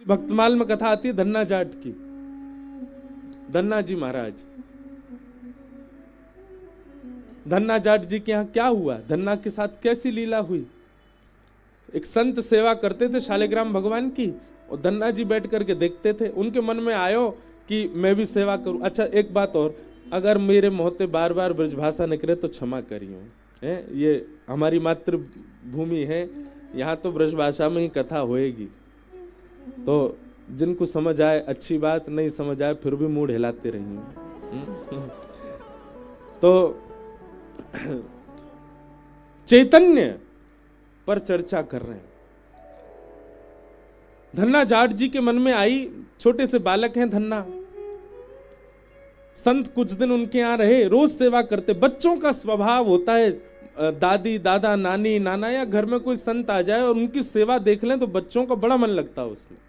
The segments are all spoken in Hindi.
भक्तमाल में कथा आती है धन्ना जाट की। धन्ना जी महाराज, धन्ना जाट जी के यहाँ क्या हुआ, धन्ना के साथ कैसी लीला हुई। एक संत सेवा करते थे शालिग्राम भगवान की, और धन्ना जी बैठ करके देखते थे। उनके मन में आयो कि मैं भी सेवा करूं। अच्छा एक बात और, अगर मेरे मुंह बार बार ब्रजभाषा निकले तो क्षमा करियो, ये हमारी मातृभूमि है, यहाँ तो ब्रजभाषा में ही कथा होएगी। तो जिनको समझ आए अच्छी बात, नहीं समझ आए फिर भी मूड हिलाते रहिए। तो चैतन्य पर चर्चा कर रहे हैं। धन्ना जाट जी के मन में आई, छोटे से बालक हैं धन्ना, संत कुछ दिन उनके यहां रहे, रोज सेवा करते। बच्चों का स्वभाव होता है, दादी दादा नानी नाना या घर में कोई संत आ जाए और उनकी सेवा देख लें तो बच्चों का बड़ा मन लगता है उसमें।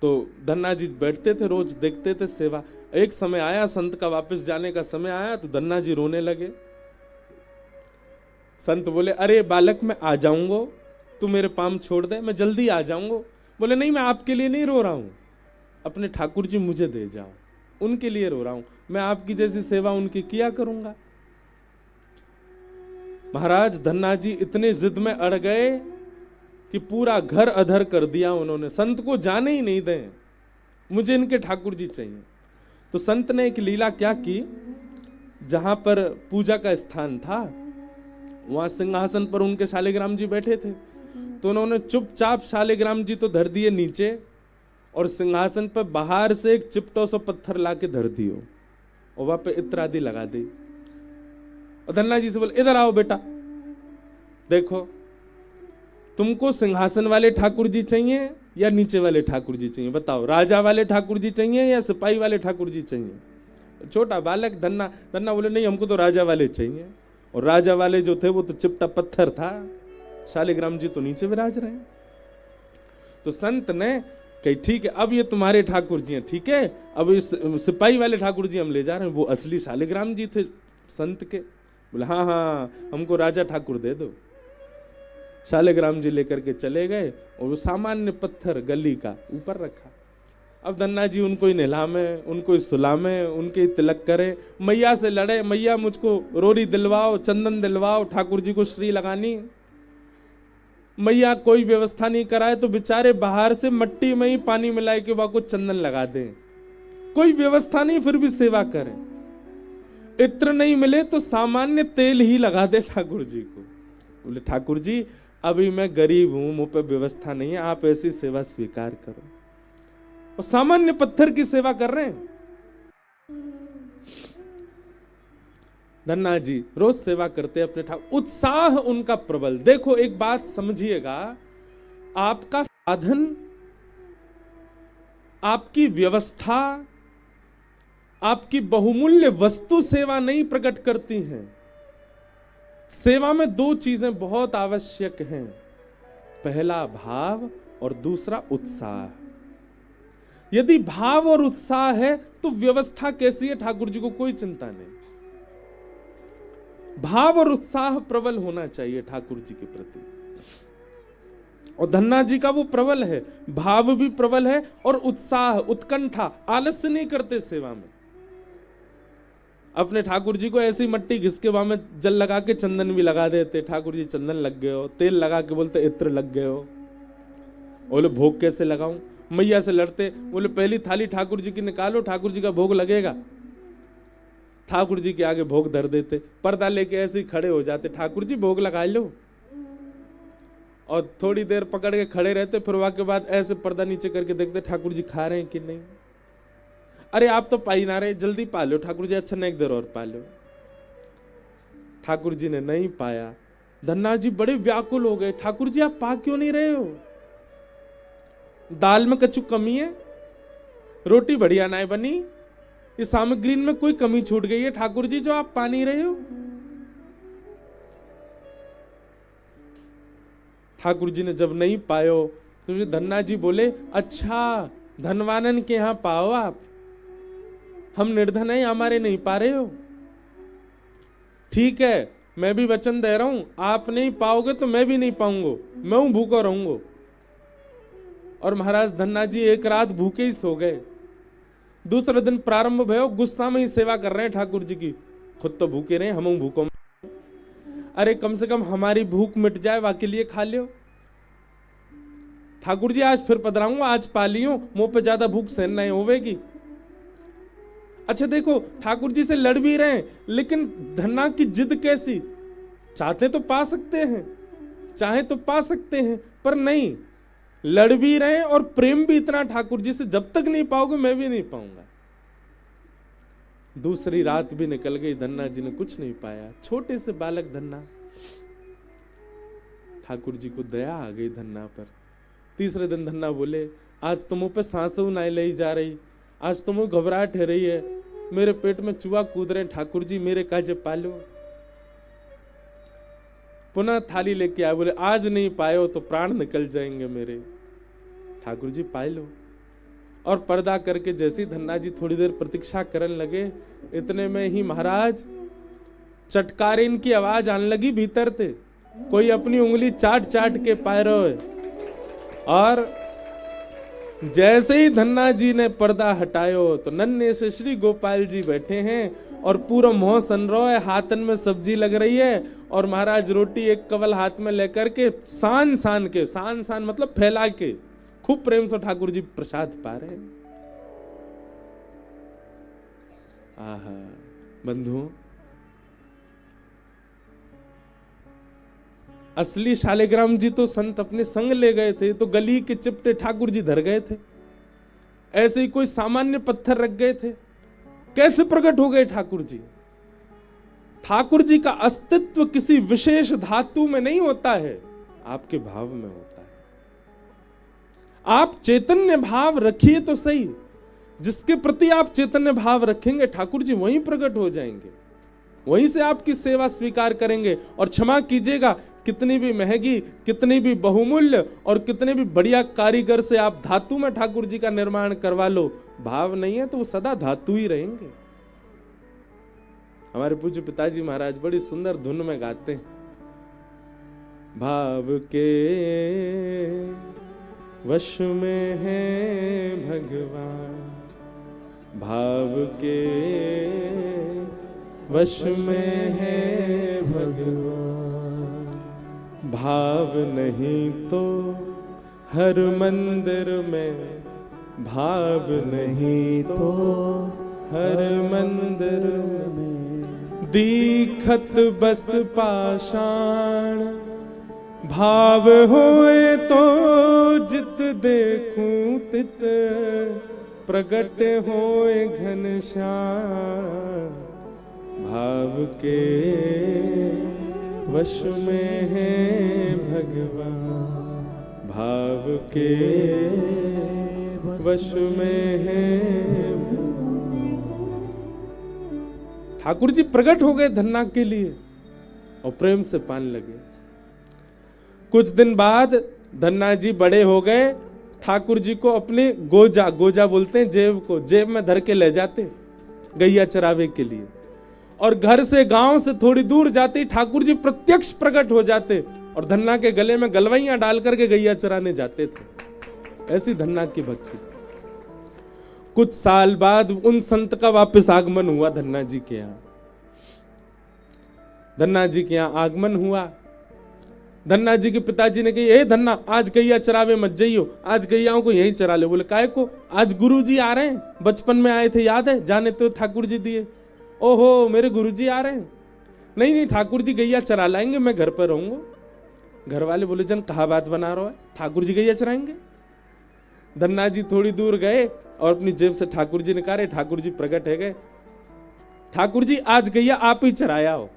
तो धन्ना जी बैठते थे, रोज देखते थे सेवा। एक समय आया, संत का वापस जाने का समय आया, तो धन्ना जी रोने लगे। संत बोले, अरे बालक मैं आ जाऊंगा, तू मेरे पाम छोड़ दे, मैं जल्दी आ जाऊंगा। बोले नहीं, मैं आपके लिए नहीं रो रहा हूं, अपने ठाकुर जी मुझे दे जाओ, उनके लिए रो रहा हूं, मैं आपकी जैसी सेवा उनकी किया करूंगा। महाराज धन्ना जी इतने जिद में अड़ गए कि पूरा घर अधर कर दिया उन्होंने, संत को जाने ही नहीं दें, मुझे इनके ठाकुर जी चाहिए। तो संत ने एक लीला क्या की, जहां पर पूजा का स्थान था वहां सिंहासन पर उनके शालिग्राम जी बैठे थे, तो उन्होंने चुपचाप शालिग्राम जी तो धर दिए नीचे, और सिंहासन पर बाहर से एक चिपटो सा पत्थर लाके धर दियो और वहां पे इत्र आदि लगा दी। और धन्ना जी से बोले, इधर आओ बेटा, देखो तुमको सिंहासन वाले ठाकुर जी चाहिए या नीचे वाले ठाकुर जी चाहिए, बताओ, राजा वाले ठाकुर जी चाहिए या सिपाही वाले ठाकुर जी चाहिए। छोटा बालक धन्ना बोले, नहीं हमको तो राजा वाले चाहिए। और राजा वाले जो थे वो तो चिपटा पत्थर था, शालिग्राम जी तो नीचे विराज रहे। तो संत ने कही, ठीक है अब ये तुम्हारे ठाकुर जी हैं, ठीक है, अब इस सिपाही वाले ठाकुर जी हम ले जा रहे हैं। वो असली शालिग्राम जी थे संत के। बोले हाँ हाँ हमको राजा ठाकुर दे दो। शालिग्राम जी लेकर के चले गए और वो सामान्य पत्थर गली का ऊपर रखा। अब धन्ना जी उनको ही नहलामे, उनको ही सुलामे, उनके ही तिलक करे, मैया से लड़े, मैया मुझको रोरी दिलवाओ, चंदन दिलवाओ, ठाकुर जी को श्री लगानी। मैया कोई व्यवस्था नहीं कराए तो बेचारे बाहर से मट्टी में ही पानी मिलाए के वहां को चंदन लगा दें, कोई व्यवस्था नहीं फिर भी सेवा करें। इत्र नहीं मिले तो सामान्य तेल ही लगा दे ठाकुर जी को। बोले ठाकुर जी अभी मैं गरीब हूं, मुंह पे व्यवस्था नहीं है, आप ऐसी सेवा स्वीकार करो। और सामान्य पत्थर की सेवा कर रहे हैं। धन्ना जी रोज सेवा करते अपने ठाकुर, उत्साह उनका प्रबल। देखो एक बात समझिएगा, आपका साधन, आपकी व्यवस्था, आपकी बहुमूल्य वस्तु सेवा नहीं प्रकट करती हैं। सेवा में दो चीजें बहुत आवश्यक हैं, पहला भाव और दूसरा उत्साह। यदि भाव और उत्साह है तो व्यवस्था कैसी है ठाकुर जी को कोई चिंता नहीं। भाव और उत्साह प्रबल होना चाहिए ठाकुर जी के प्रति, और धन्ना जी का वो प्रबल है, भाव भी प्रबल है और उत्साह, उत्कंठा, आलस्य नहीं करते सेवा में। अपने ठाकुर जी को ऐसी मट्टी घिस के वहां में जल लगा के चंदन भी लगा देते, ठाकुर जी चंदन लग गए हो, तेल लगा के बोलते इत्र लग गए हो। बोले भोग कैसे लगाऊं, मैया से लड़ते, बोले पहली थाली ठाकुर जी की निकालो, ठाकुर जी का भोग लगेगा। ठाकुर जी के आगे भोग धर देते, पर्दा लेके ऐसे ही खड़े हो जाते, ठाकुर जी भोग लगा लो, और थोड़ी देर पकड़ के खड़े रहते, फिर वहां के बाद ऐसे पर्दा नीचे करके देखते ठाकुर जी खा रहे हैं कि नहीं। अरे आप तो पा ही ना रहे, जल्दी पा लो ठाकुर जी, अच्छा नहीं एक देर और पा लो। ठाकुर जी ने नहीं पाया। धन्ना जी बड़े व्याकुल हो गए, ठाकुर जी आप पा क्यों नहीं रहे हो, दाल में कछु कमी है, रोटी बढ़िया ना बनी, इस सामग्री में कोई कमी छूट गई है ठाकुर जी जो आप पा नहीं रहे हो। ठाकुर जी ने जब नहीं पायो तो धन्ना जी बोले, अच्छा धनवानन के यहां पाओ आप, हम निर्धन हैं, हमारे नहीं पा रहे हो। ठीक है मैं भी वचन दे रहा हूं, आप नहीं पाओगे तो मैं भी नहीं पाऊंगा, मैं हूं भूखा रहूंगा। और महाराज धन्ना जी एक रात भूखे ही सो गए। दूसरे दिन प्रारंभ भयो, गुस्सा में ही सेवा कर रहे हैं ठाकुर जी की। खुद तो भूखे रहे, हम भूखों, अरे कम से कम हमारी भूख मिट जाए, वाके लिए खा लियो। ठाकुर जी आज फिर पधराऊंगा, आज पा लियो, मुंह पे ज्यादा भूख सहन नहीं होवेगी। अच्छा देखो, ठाकुर जी से लड़ भी रहे हैं, लेकिन धन्ना की जिद कैसी, चाहते तो पा सकते हैं, चाहे तो पा सकते हैं, पर नहीं, लड़ भी रहे हैं और प्रेम भी इतना ठाकुर जी से, जब तक नहीं पाओगे मैं भी नहीं पाऊंगा। दूसरी रात भी निकल गई, धन्ना जी ने कुछ नहीं पाया। छोटे से बालक धन्ना, ठाकुर जी को दया आ गई धन्ना पर। तीसरे दिन धन्ना बोले, आज तो मुंह पे सांसों नहीं लाई जा रही, आज तो मुझे घबराहट हो रही है, मेरे पेट में चूहा कूद रहे, ठाकुर जी मेरे काजे पालो। पुनः थाली लेके आए, बोले आज नहीं पाए तो प्राण निकल जाएंगे मेरे। ठाकुर जी पाए लो। और पर्दा करके जैसे ही धन्ना जी थोड़ी देर प्रतीक्षा करने लगे, इतने में ही महाराज चटकारिन की आवाज आने लगी भीतर से, कोई अपनी उंगली चाट चाट के पाए रहे। और जैसे ही धन्ना जी ने पर्दा हटायो तो नन्हे से श्री गोपाल जी बैठे हैं और पूरा मुंह सन रहा है, हाथन में सब्जी लग रही है और महाराज रोटी एक कवल हाथ में लेकर के सान सान मतलब फैला के खूब प्रेम से ठाकुर जी प्रसाद पा रहे। आहा बंधुओं, असली शालिग्राम जी तो संत अपने संग ले गए थे, तो गली के चिपटे ठाकुर जी धर गए थे। ऐसे ही कोई सामान्य पत्थर रख गए थे, कैसे प्रकट हो गए ठाकुर जी? ठाकुर जी का अस्तित्व किसी विशेष धातु में नहीं होता है, आपके भाव में होता है। आप चैतन्य भाव रखिए तो सही, जिसके प्रति आप चैतन्य भाव रखेंगे ठाकुर जी वहीं प्रकट हो जाएंगे, वहीं से आपकी सेवा स्वीकार करेंगे। और क्षमा कीजिएगा, कितनी भी महंगी, कितनी भी बहुमूल्य और कितने भी बढ़िया कारीगर से आप धातु में ठाकुर जी का निर्माण करवा लो, भाव नहीं है तो वो सदा धातु ही रहेंगे। हमारे पूज्य पिताजी महाराज बड़ी सुंदर धुन में गाते हैं, भाव के वश में है भगवान, भाव के वश में है भगवान, भाव नहीं तो हर मंदिर में, भाव नहीं तो हर मंदिर में, दीखत बस पाषाण, भाव होए तो जित देखूं तित, प्रगट होए घनश्याम, भाव के वश में है भगवान, भाव के वश में है। ठाकुर जी प्रकट हो गए धन्ना के लिए और प्रेम से पाने लगे। कुछ दिन बाद धन्ना जी बड़े हो गए, ठाकुर जी को अपने गोजा, गोजा बोलते हैं जेब को, जेब में धर के ले जाते गैया चरावे के लिए, और घर से गांव से थोड़ी दूर जाते ठाकुर जी प्रत्यक्ष प्रकट हो जाते और धन्ना के गले में गलवैयां डाल करके गैया चराने जाते थे। ऐसी धन्ना की भक्ति। कुछ साल बाद उन संत का वापस आगमन हुआ धन्ना जी के यहाँ। धन्ना जी के यहाँ आगमन हुआ। धन्ना जी के पिताजी ने कही, धन्ना आज गैया चरावे मत जाइयो, आज गैयाओं को यहीं चरा ले। बोले काहे को? आज गुरु जी आ रहे हैं, बचपन में आए थे याद है, जाने तो ठाकुर जी दिए। ओहो मेरे गुरु जी आ रहे हैं। नहीं नहीं ठाकुर जी गैया चरा लाएंगे, मैं घर पर रहूंगा। घर वाले बोले जन कहा बात बना रहा है, ठाकुर जी गैया चराएंगे। धन्ना जी थोड़ी दूर गए और अपनी जेब से ठाकुर जी निकाले, ठाकुर जी प्रकट है गए। ठाकुर जी आज गैया आप ही चराया हो,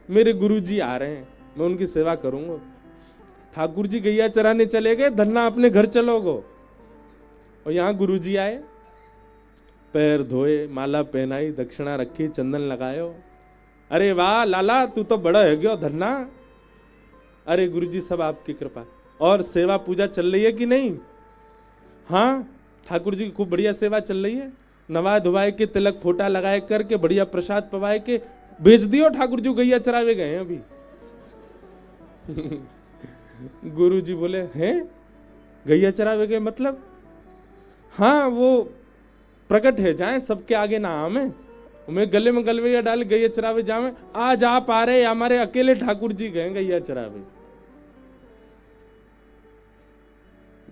मेरे गुरु जी आ रहे हैं, मैं उनकी सेवा करूंगा। ठाकुर जी गैया चराने चले गए, धन्ना अपने घर चलोगो। और यहां गुरु जी आए, पैर धोए, माला पहनाई, दक्षिणा रखी, चंदन लगायो। अरे वाह लाला तू तो बड़ा है गयो धन्ना। अरे गुरु जी सब आपकी कृपा। और सेवा पूजा चल रही है कि नहीं? हाँ ठाकुर जी की खूब बढ़िया सेवा चल रही है। नवा धुवाए के, तिलक फोटा लगाए करके, बढ़िया प्रसाद पवाए के भेज दियो। ठाकुर जी गैया चरावे गए हैं अभी। गुरु जी बोले हैं गैया चरावे गए मतलब हाँ वो प्रकट है जाए सबके आगे ना आमे, मैं गले में गलवैया डाल गैया चरावे जावे, आज आप आ रहे हमारे अकेले ठाकुर जी गए गैया चरावे।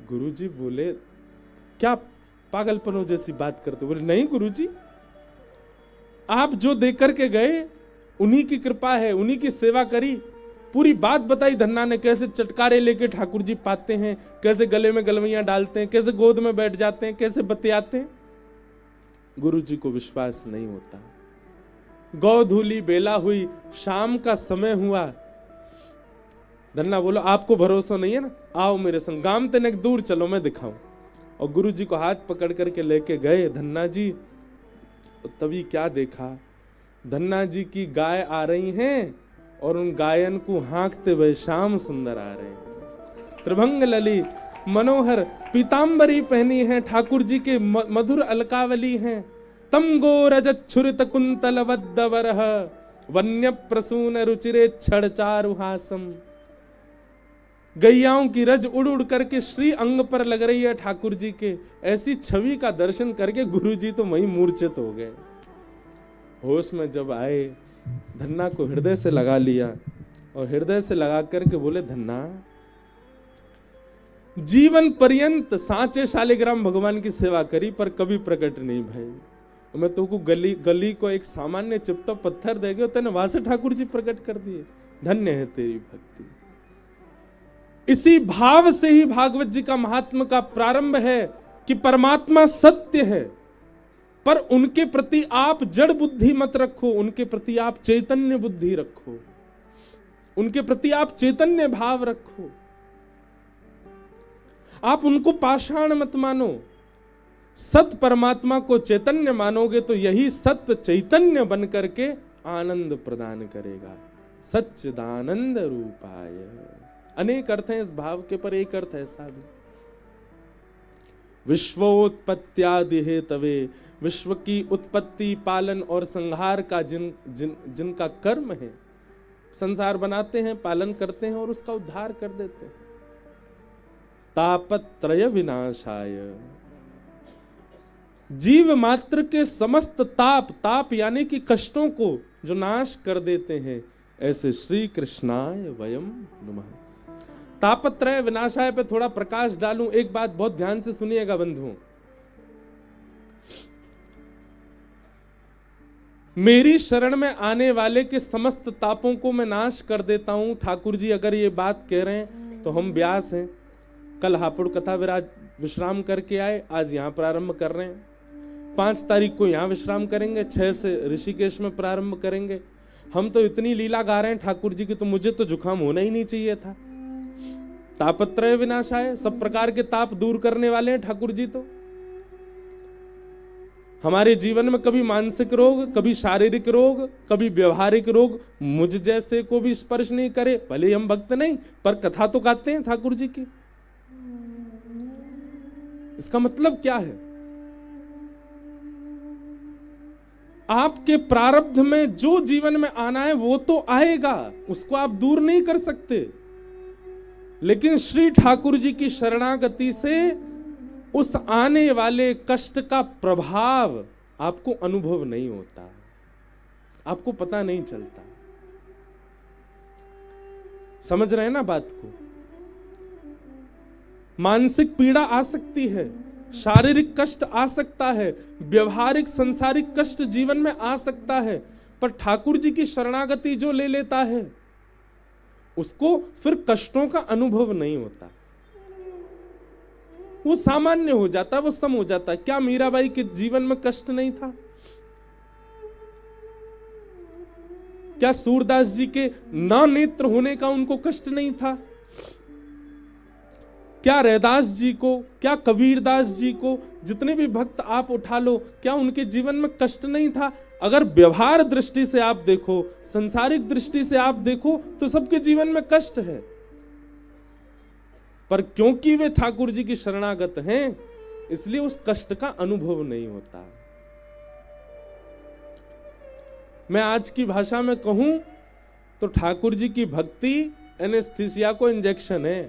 गुरुजी बोले क्या पागलपनों जैसी बात करते, बोले नहीं गुरुजी आप जो दे करके गए उन्हीं की कृपा है, उन्हीं की सेवा करी। पूरी बात बताई धन्ना ने, कैसे चटकारे लेके ठाकुर जी पाते हैं, कैसे गले में गलवैया डालते हैं, कैसे गोद में बैठ जाते हैं, कैसे बतियाते हैं। गुरु जी को विश्वास नहीं होता। गौधूली बेला हुई, शाम का समय हुआ। धन्ना बोलो आपको भरोसा नहीं है ना, आओ मेरे संग, गांव तक दूर चलो मैं दिखाऊं। और गुरु जी को हाथ पकड़ करके लेके गए धन्ना जी। तभी क्या देखा, धन्ना जी की गाय आ रही हैं और उन गायन को हाँकते हुए श्याम सुंदर आ रहे हैं। त्रिभंग लली मनोहर पीतांबरी पहनी है, ठाकुर जी के मधुर अलकावली हैं। तम गो रजत छुरित कुंतल वद्दवरह, वन्य प्रसून रुचिरे छड़ चारुहासम। गैयाओं की रज उड़ उड़ करके श्री अंग पर लग रही है ठाकुर जी के। ऐसी छवि का दर्शन करके गुरु जी तो वहीं मूर्छित हो गए। होश में जब आए, धन्ना को हृदय से लगा लिया और हृदय से लगा करके बोले धन्ना जीवन पर्यंत सांचे शालिग्राम भगवान की सेवा करी पर कभी प्रकट नहीं भय। मैं तो को गली को एक सामान्य चिपटा पत्थर दे गए, तेने वहां से ठाकुर जी प्रकट कर दिए। धन्य है तेरी भक्ति। इसी भाव से ही भागवत जी का महात्म का प्रारंभ है कि परमात्मा सत्य है, पर उनके प्रति आप जड़ बुद्धि मत रखो, उनके प्रति आप चैतन्य बुद्धि रखो, उनके प्रति आप चैतन्य भाव रखो। आप उनको पाषाण मत मानो, सत परमात्मा को चैतन्य मानोगे तो यही सत्य चैतन्य बन करके आनंद प्रदान करेगा। सच्चिदानंद रूपाय। अनेक अर्थ हैं इस भाव के, पर एक अर्थ ऐसा भी, विश्वोत्पत्त्यादि हेतवे, विश्व की उत्पत्ति पालन और संहार का जिनका कर्म है, संसार बनाते हैं, पालन करते हैं और उसका उद्धार कर देते हैं। तापत्रय विनाशाय, जीव मात्र के समस्त ताप यानी कि कष्टों को जो नाश कर देते हैं, ऐसे श्री कृष्णाय वयम नमः। तापत्रय विनाशाय पे थोड़ा प्रकाश डालूं। एक बात बहुत ध्यान से सुनिएगा बंधुओं, मेरी शरण में आने वाले के समस्त तापों को मैं नाश कर देता हूं। ठाकुर जी अगर ये बात कह रहे हैं तो हम व्यास हैं, कल हापुड़ कथा विश्राम करके आए, आज यहां प्रारंभ कर रहे हैं। 5 तारीख को यहां विश्राम करेंगे, 6 से ऋषिकेश में प्रारंभ करेंगे। हम तो इतनी लीला गा रहे हैं ठाकुर जी की, तो मुझे तो जुकाम होना ही नहीं चाहिए था। तापत्रय विनाशाय, सब प्रकार के ताप दूर करने वाले हैं ठाकुर जी। तो हमारे जीवन में कभी मानसिक रोग, कभी शारीरिक रोग, कभी व्यवहारिक रोग मुझ जैसे को भी स्पर्श नहीं करे। भले हम भक्त नहीं, पर कथा तो गाते हैं ठाकुर जी की। इसका मतलब क्या है? आपके प्रारब्ध में जो जीवन में आना है वो तो आएगा, उसको आप दूर नहीं कर सकते। लेकिन श्री ठाकुर जी की शरणागति से उस आने वाले कष्ट का प्रभाव आपको अनुभव नहीं होता, आपको पता नहीं चलता। समझ रहे हैं ना बात को? मानसिक पीड़ा आ सकती है, शारीरिक कष्ट आ सकता है, व्यवहारिक संसारिक कष्ट जीवन में आ सकता है, पर ठाकुर जी की शरणागति जो ले लेता है उसको फिर कष्टों का अनुभव नहीं होता। वो सामान्य हो जाता है, वो सम हो जाता है। क्या मीराबाई के जीवन में कष्ट नहीं था? क्या सूरदास जी के ना नेत्र होने का उनको कष्ट नहीं था? क्या रैदास जी को, क्या कबीरदास जी को, जितने भी भक्त आप उठा लो, क्या उनके जीवन में कष्ट नहीं था? अगर व्यवहार दृष्टि से आप देखो, संसारिक दृष्टि से आप देखो, तो सबके जीवन में कष्ट है, पर क्योंकि वे ठाकुर जी की शरणागत हैं, इसलिए उस कष्ट का अनुभव नहीं होता। मैं आज की भाषा में कहूं तो ठाकुर जी की भक्ति एनेस्थीसिया को इंजेक्शन है।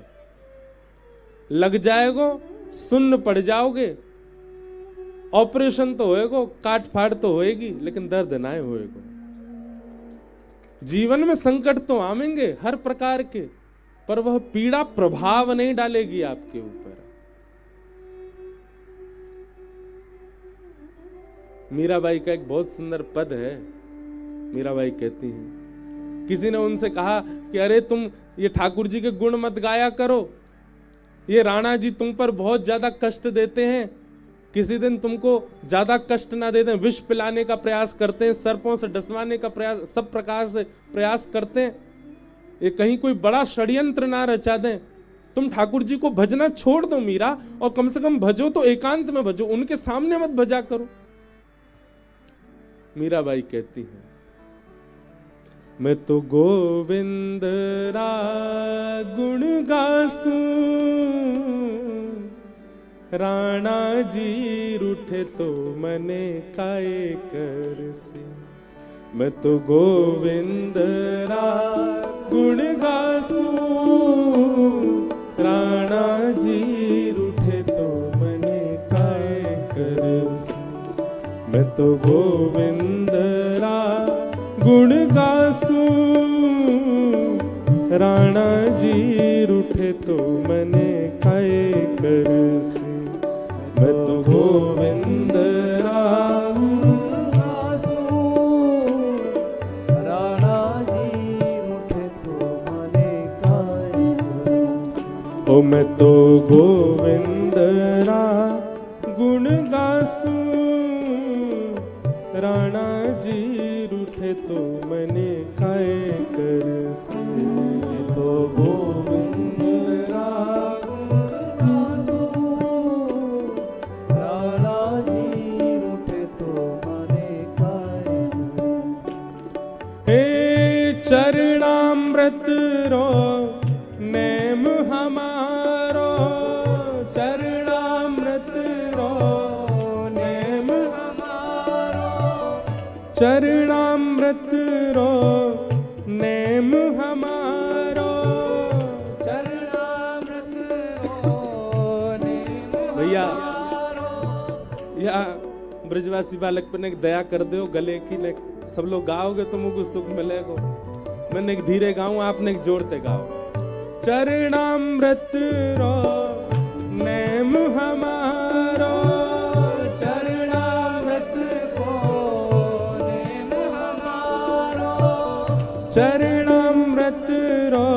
लग जाएगो, सुन्न पड़ जाओगे, ऑपरेशन तो होएगो, काट फाड़ तो होएगी, लेकिन दर्द ना होएगो। जीवन में संकट तो आवेंगे हर प्रकार के, पर वह पीड़ा प्रभाव नहीं डालेगी आपके ऊपर। मीराबाई का एक बहुत सुंदर पद है। मीराबाई कहती हैं, किसी ने उनसे कहा कि अरे तुम ये ठाकुर जी के गुण मत गाया करो, ये राणा जी तुम पर बहुत ज्यादा कष्ट देते हैं, किसी दिन तुमको ज्यादा कष्ट ना दे दें, विष पिलाने का प्रयास करते हैं, सर्पों से डसवाने का प्रयास, सब प्रकार से प्रयास करते हैं, ये कहीं कोई बड़ा षड्यंत्र ना रचा दें। तुम ठाकुर जी को भजना छोड़ दो मीरा, और कम से कम भजो तो एकांत में भजो, उनके सामने मत भजा करो। मीराबाई कहती है, मैं तो गोविंद रा गुण गासूं, राणा जी रूठे तो मने काए करसी। मैं तो गोविंद रा गुण गासूं, राणा जी रूठे तो मने काए करसी। मैं तो गोविंद रा गुण गासूं, राणा जी रूठे तो मने काए करसी। मैं तो गोविंद रा गुण गासूं, राणा जी रूठे तो मने काए करसी। ओ मैं तो गोविंद रा गुण गासूं, राणा जी रूठे तो मने काए करसी। तो गोविंद रा गुण गासूं, राणा जी रूठे तो मने काए करसी। हे चरणामृत रो नेम हमारो, चरणामृत रो नेम हमारो, चरणामृत रो नेम हमारो, चरणामृत रो नेम। भैया या ब्रजवासी बालक पर एक दया कर दो, गले की ने सब लोग गाओगे तो मुझको सुख मिलेगा। मैंने एक धीरे गाऊं, आपने एक जोड़ते गाओ। चरणामृत रो नेम हमारो, चरणामृत को नेम हमारो, चरणामृत रो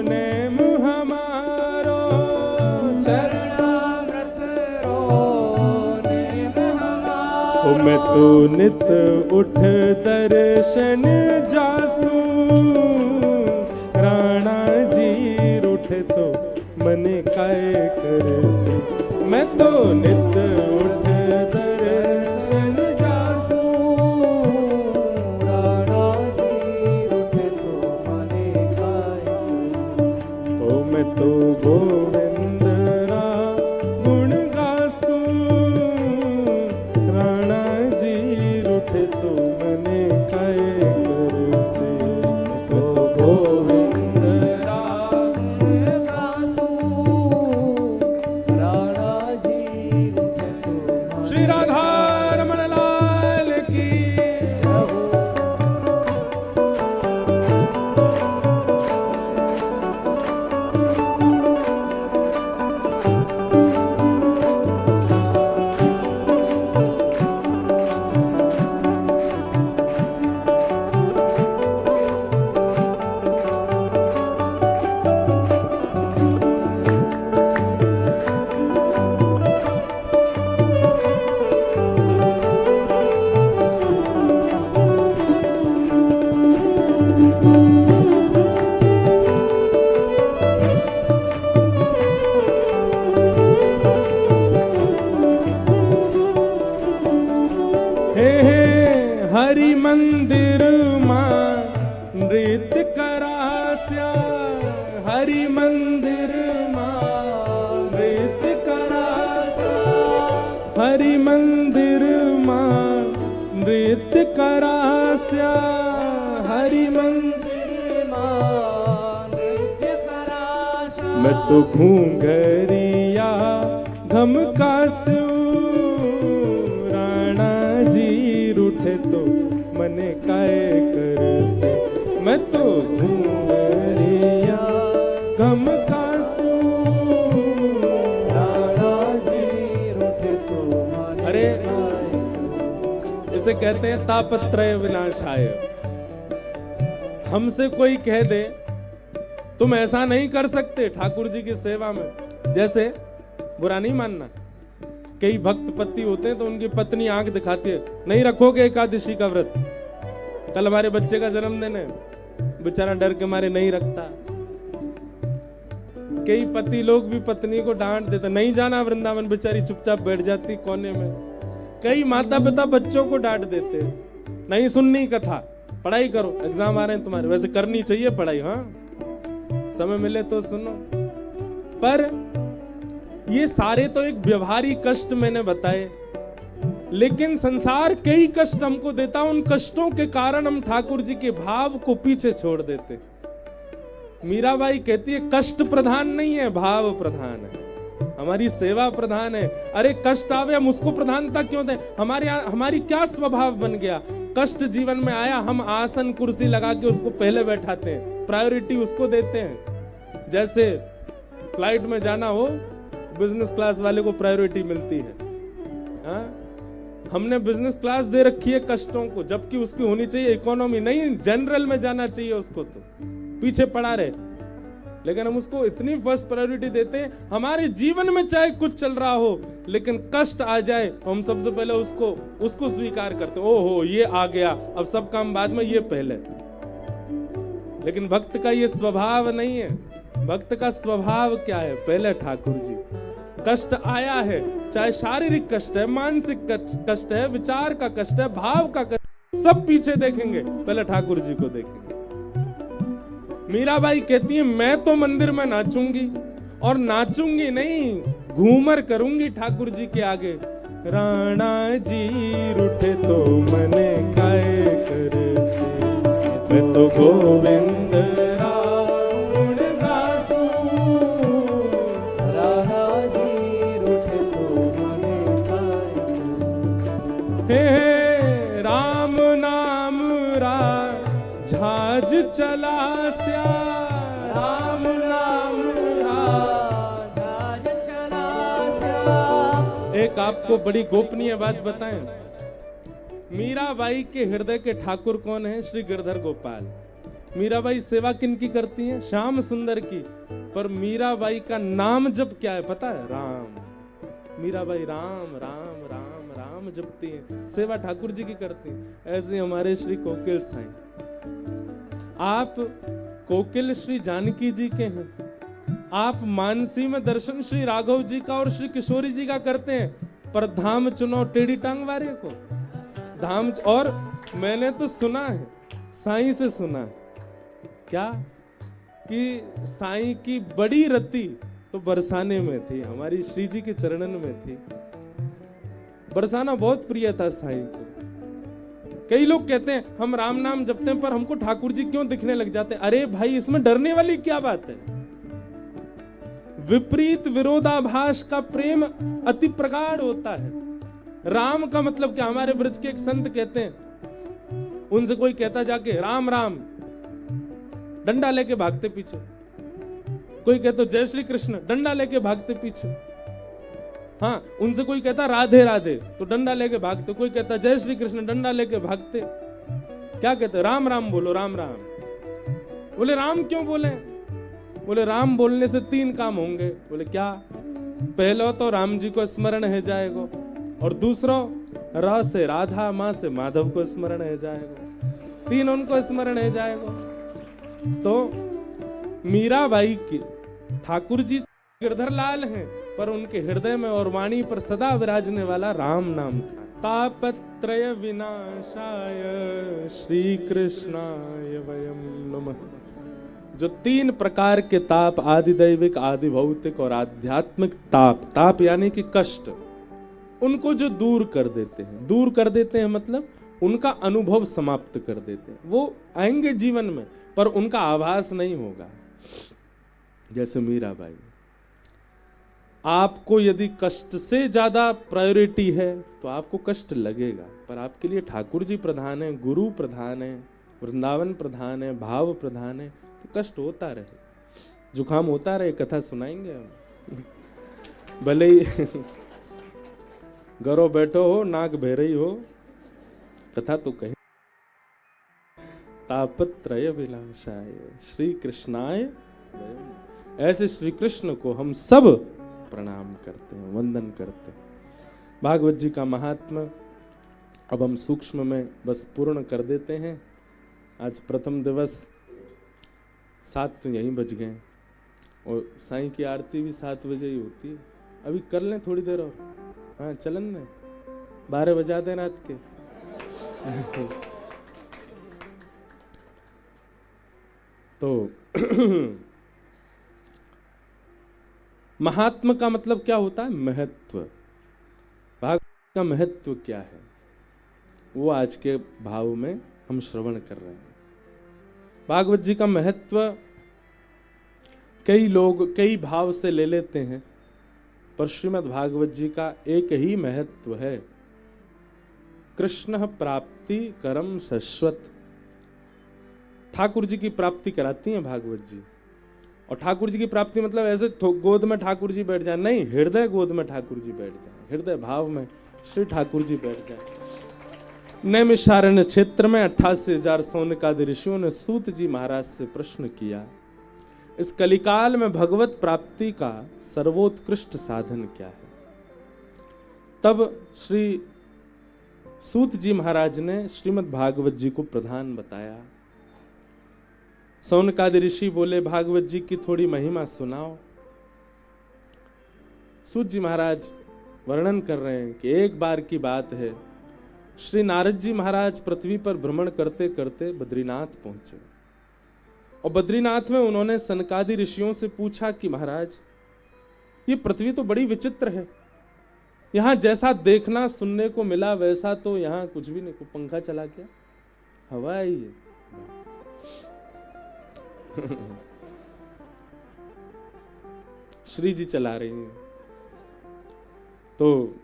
नेम हमारो, चरणामृत रो नेम हमारो। मैं तो नित उठ दर्शन जासूं, राणा जी रूठे तो मने काए करसी। मैं तो नित उठ दर्शन जासूं, राणा जी रूठे तो मने काए करसी। ओ मैं तो गोविंद रा गुण गासूं, राणा जी रूठे तो मने काए करसी। तो गोविंद रा गुण गासूं, राणा जी रूठे तो। श्री राधा रमण लाल की। हरि मंदिर मां नृत्य करास्या, हरि मंदिर मां नृत्य करास्या, हरि मंदिर मां नृत्य करास्या, हरि मंदिर मां नृत्य करास्या। मैं तो घूंघरिया घम का राणा जी रूठे तो मने काए कर से। मैं तो घूंघरिया घम का राणा जी रूठे तो मने। अरे इसे कहते हैं तापत्रय विनाशाय। हमसे कोई कह दे तुम ऐसा नहीं कर सकते ठाकुर जी की सेवा में, जैसे बुरा नहीं मानना, कई भक्त पति होते हैं तो उनकी पत्नी आंख दिखाती है, नहीं रखोगे एकादशी का व्रत, कल हमारे बच्चे का जन्मदिन है, बेचारा डर के मारे नहीं रखता। कई पति लोग भी पत्नी को डांट देते, नहीं जाना वृंदावन, बेचारी चुपचाप बैठ जाती कोने में। कई माता पिता बच्चों को डांट देते, नहीं सुननी कथा, पढ़ाई करो, एग्जाम आ रहे हैं तुम्हारे। वैसे करनी चाहिए पढ़ाई, हाँ समय मिले तो सुनो। पर ये सारे तो एक व्यवहारिक कष्ट मैंने बताए, लेकिन संसार कई कष्ट हमको देता, उन कष्टों के कारण हम ठाकुर जी के भाव को पीछे छोड़ देते। मीराबाई कहती है कष्ट प्रधान नहीं है, भाव प्रधान है, हमारी सेवा प्रधान है। अरे कष्ट आवे हम उसको प्रधानता क्यों दें? हमारी क्या स्वभाव बन गया, कष्ट जीवन में आया हम आसन कुर्सी लगा के उसको पहले बैठाते हैं, प्रायोरिटी उसको देते हैं। जैसे फ्लाइट में जाना हो, बिजनेस क्लास वाले को प्रायोरिटी मिलती है, हाँ? हमने बिजनेस क्लास दे रखी है कष्टों को, जबकि उसकी होनी चाहिए इकोनॉमी, नहीं जनरल में जाना चाहिए उसको, तो पीछे पड़ा रहे। लेकिन हम उसको इतनी फर्स्ट प्रायोरिटी देते हैं, हमारे जीवन में चाहे कुछ चल रहा हो लेकिन कष्ट आ जाए तो हम सबसे पहले उसको स्वीकार करते हैं, ओहो ये आ गया, अब सब काम बाद में, ये पहले। लेकिन भक्त का ये स्वभाव नहीं है। भक्त का स्वभाव क्या है? पहले ठाकुर जी। कष्ट आया है, चाहे शारीरिक कष्ट है, मानसिक कष्ट है, विचार का कष्ट है, भाव का कष्ट, सब पीछे देखेंगे, पहले ठाकुर जी को देखेंगे। मीराबाई कहती है मैं तो मंदिर में नाचूंगी, और नाचूंगी नहीं, घूमर करूंगी ठाकुर जी के आगे। राणा जी रूठे तो मने काए कर से, मैं तो गोविंद राम गासूं। राणा जी रूठे तो मने काए कर। हे राम नाम झाज चला स्या, राम नाम झाज चला स्या। एक आपको बड़ी गोपनीय बात बताएं, मीराबाई के हृदय के ठाकुर कौन है? श्री गिरधर गोपाल। मीराबाई सेवा किनकी करती है? श्याम सुंदर की। पर मीराबाई का नाम जप क्या है पता है? राम। मीराबाई राम राम राम राम जपती है, सेवा ठाकुर जी की करती है। ऐसे हमारे श्री कोकिल साईं, आप कोकिल श्री जानकी जी के हैं, आप मानसी में दर्शन श्री राघव जी का और श्री किशोरी जी का करते हैं, पर धाम चुनो टेढ़ी टांग वाले को धाम। और मैंने तो सुना है, साईं से सुना है, क्या कि साईं की बड़ी रति तो बरसाने में थी, हमारी श्री जी के चरणन में थी। बरसाना बहुत प्रिय था साईं को। कई लोग कहते हैं हम राम नाम जपते हैं पर हमको ठाकुर जी क्यों दिखने लग जाते हैं? अरे भाई इसमें डरने वाली क्या बात है? विपरीत विरोधाभास का प्रेम अति प्रगाढ़ होता है। राम का मतलब क्या? हमारे ब्रज के एक संत कहते हैं, उनसे कोई कहता जाके राम राम, डंडा लेके भागते पीछे। कोई कहता जय श्री कृष्ण, डंडा लेके भागते पीछे। हाँ, उनसे कोई कहता राधे राधे तो डंडा लेके भागते। कोई कहता जय श्री कृष्ण, डंडा लेके भागते। क्या कहते? राम राम बोलो, राम राम। बोले राम क्यों बोले? बोले राम बोलने से 3 काम होंगे। बोले क्या? पहला तो राम जी को स्मरण है जाएगा, और दूसरा रा से राधा, माँ से माधव को स्मरण है जाएगा, 3 उनको स्मरण है जाएगा। तो मीराबाई की ठाकुर जी गिरधर लाल हैं, पर उनके हृदय में और वाणी पर सदा विराजने वाला राम नाम था। तापत्रय विनाशाय श्री कृष्णाय वयम नमः। जो 3 प्रकार के ताप, आदि दैविक, आदि भौतिक और आध्यात्मिक ताप, ताप यानी कि कष्ट, उनको जो दूर कर देते हैं, दूर कर देते हैं मतलब उनका अनुभव समाप्त कर देते हैं। वो आएंगे जीवन में पर उनका आभास नहीं होगा। जैसे मीराबाई। आपको यदि कष्ट से ज्यादा प्रायोरिटी है तो आपको कष्ट लगेगा, पर आपके लिए ठाकुर जी प्रधान है, गुरु प्रधान है, वृंदावन प्रधान है, भाव प्रधान है, तो कष्ट होता रहे, जुकाम होता रहे, कथा सुनाएंगे हम। भले ही घरों बैठो हो, नाक बह रही हो, कथा तो कहीं। तापत्रय विनाशाय श्री कृष्णाय, ऐसे श्री कृष्ण को हम सब प्रणाम करते हैं, वंदन करते हैं। भागवत जी का महात्मा अब हम सूक्ष्म में बस पूर्ण कर देते हैं। आज प्रथम दिवस, 7 तो यहीं बज गए और साईं की आरती भी 7 बजे ही होती है। अभी कर लें थोड़ी देर और, हाँ चलन में 12 बजा दें रात के। तो महात्मा का मतलब क्या होता है? महत्व। भागवत का महत्व क्या है वो आज के भाव में हम श्रवण कर रहे हैं। भागवत जी का महत्व कई लोग कई भाव से ले लेते हैं, पर श्रीमद् भागवत जी का एक ही महत्व है, कृष्ण प्राप्ति करम शाश्वत। ठाकुर जी की प्राप्ति कराती हैं भागवत जी। और ठाकुर जी की प्राप्ति मतलब ऐसे गोद में ठाकुर जी बैठ जाए, नहीं, हृदय गोद में ठाकुर जी बैठ जाए, हृदय भाव में श्री ठाकुर जी बैठ जाए। नैमिषारण्य क्षेत्र में 88,000 सौनकादि ऋषियों ने सूत जी महाराज से प्रश्न किया, इस कलिकाल में भगवत प्राप्ति का सर्वोत्कृष्ट साधन क्या है? तब श्री सूत जी महाराज ने श्रीमद् भागवत जी को प्रधान बताया। सौनकादि ऋषि बोले, भागवत जी की थोड़ी महिमा सुनाओ। सूत जी महाराज वर्णन कर रहे हैं कि एक बार की बात है, श्री नारद जी महाराज पृथ्वी पर भ्रमण करते करते बद्रीनाथ पहुंचे और बद्रीनाथ में उन्होंने सनकादि ऋषियों से पूछा कि महाराज, ये पृथ्वी तो बड़ी विचित्र है, यहां जैसा देखना सुनने को मिला वैसा तो यहां कुछ भी नहीं, को पंखा चला क्या, हवा आई है। श्री जी चला रही हैं तो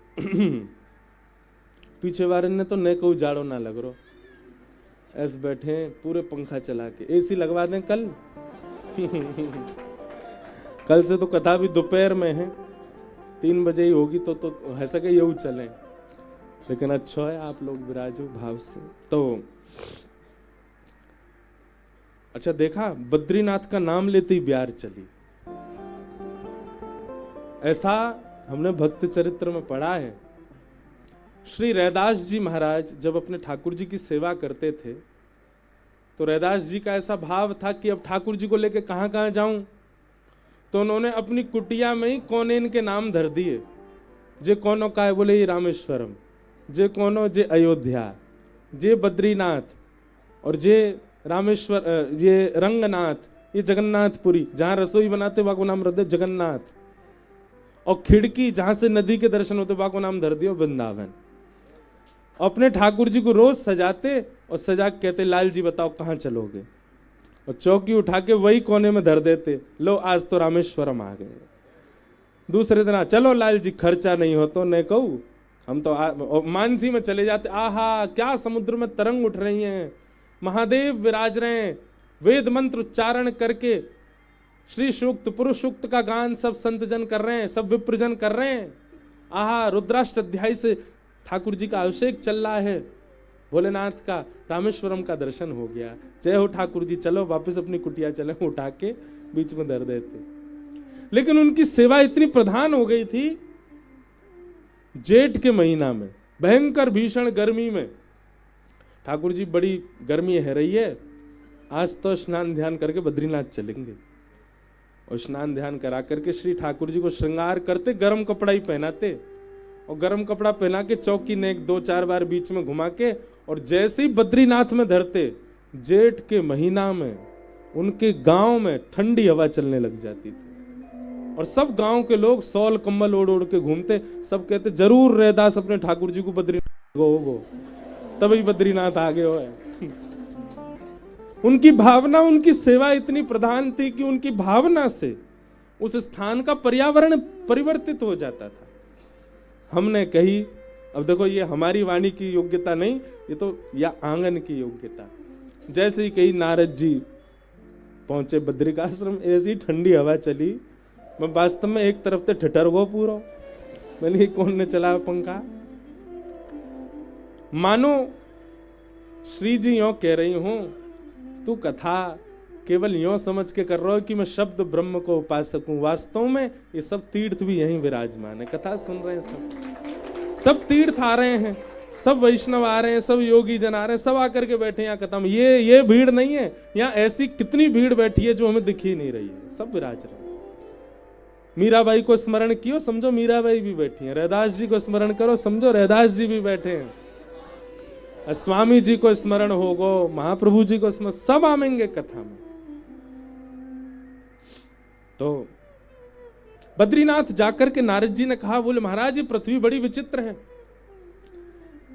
पीछे वाले ने तो न को उजाड़ो ना लग रो, ऐसे बैठे पूरे पंखा चला के। एसी लगवा दें कल। कल से तो कथा भी दोपहर में है, 3 बजे ही होगी तो है सके यू चले, लेकिन अच्छा है आप लोग विराजो भाव से। तो अच्छा देखा, बद्रीनाथ का नाम लेते ही ब्यार चली। ऐसा हमने भक्त चरित्र में पढ़ा है। श्री रैदास जी महाराज जब अपने ठाकुर जी की सेवा करते थे तो रैदास जी का ऐसा भाव था कि अब ठाकुर जी को लेके कहां कहां जाऊं, तो उन्होंने अपनी कुटिया में ही कोने इनके नाम धर दिए। जे कोनो का है, बोले ये रामेश्वरम, जे कोनो जे अयोध्या, जे बद्रीनाथ, और जे रामेश्वर, ये रंगनाथ, ये जगन्नाथपुरी, जहां रसोई बनाते वहां को नाम रख दे जगन्नाथ, और खिड़की जहां से नदी के दर्शन होते वहां को नाम धर दियो वृंदावन। अपने ठाकुर जी को रोज सजाते और सजा के कहते, लाल जी बताओ कहां चलोगे, और चौकी उठा के वही कोने में धर देते, लो आज तो रामेश्वरम आ गए। दूसरे दिन चलो लाल जी खर्चा नहीं हो तो नहीं कहूं, हम तो मानसी में चले जाते। आहा क्या समुद्र में तरंग उठ रही हैं, महादेव विराज रहे हैं, वेद मंत्र उच्चारण करके श्री सूक्त पुरुष सूक्त का गान सब संत जन कर रहे हैं, सब विप्रजन कर रहे हैं। आहा रुद्राष्ट अध्याय से ठाकुर जी का अभिषेक चल रहा है, भोलेनाथ का, रामेश्वरम का दर्शन हो गया। जय हो ठाकुर जी, चलो वापस अपनी कुटिया चले, उठा के बीच में धर देते। लेकिन उनकी सेवा इतनी प्रधान हो गई थी, जेठ के महीना में भयंकर भीषण गर्मी में, ठाकुर जी बड़ी गर्मी है रही है, आज तो स्नान ध्यान करके बद्रीनाथ चलेंगे। और स्नान ध्यान करा करके श्री ठाकुर जी को श्रृंगार करते, गर्म कपड़ा ही पहनाते, और गर्म कपड़ा पहना के चौकी ने 1-2-4 बार बीच में घुमा के, और जैसे ही बद्रीनाथ में धरते, जेठ के महीना में उनके गांव में ठंडी हवा चलने लग जाती थी, और सब गांव के लोग सौल कंबल ओढ़ ओढ़ के घूमते। सब कहते जरूर रैदास अपने ठाकुर जी को बद्रीनाथ गो, तभी बद्रीनाथ आगे हो है। उनकी भावना, उनकी सेवा इतनी प्रधान थी कि उनकी भावना से उस स्थान का पर्यावरण परिवर्तित हो जाता था। हमने कही, अब देखो ये हमारी वाणी की योग्यता नहीं, ये तो या आंगन की योग्यता। जैसे ही कही नारद जी पहुंचे बद्रिकाश्रम, ऐसी ठंडी हवा चली, मैं वास्तव में एक तरफ से ठिठर गो पूरा। मैंने कौन ने चलाया पंखा। मानो श्री जी यों कह रही हूं, तू कथा केवल यों समझ के कर रहा हो कि मैं शब्द ब्रह्म को उपासक हूं। वास्तव में ये सब तीर्थ भी यहीं विराजमान है। कथा सुन रहे हैं सब तीर्थ आ रहे हैं, सब वैष्णव आ रहे हैं, सब योगी जन आ रहे हैं, सब आकर के बैठे यहाँ कथा में। ये भीड़ नहीं है, यहाँ ऐसी कितनी भीड़ बैठी है जो हमें दिख ही नहीं रही है, सब विराज रहे हैं। मीराबाई को स्मरण कियो, समझो मीराबाई भी बैठी है। रैदास जी को स्मरण करो, समझो रैदास जी भी बैठे हैं। स्वामी जी को स्मरण होगो, महाप्रभु जी को स्मरण, सब आएंगे कथा में। तो बद्रीनाथ जाकर के नारद जी ने कहा, बोले महाराज ये पृथ्वी बड़ी विचित्र है,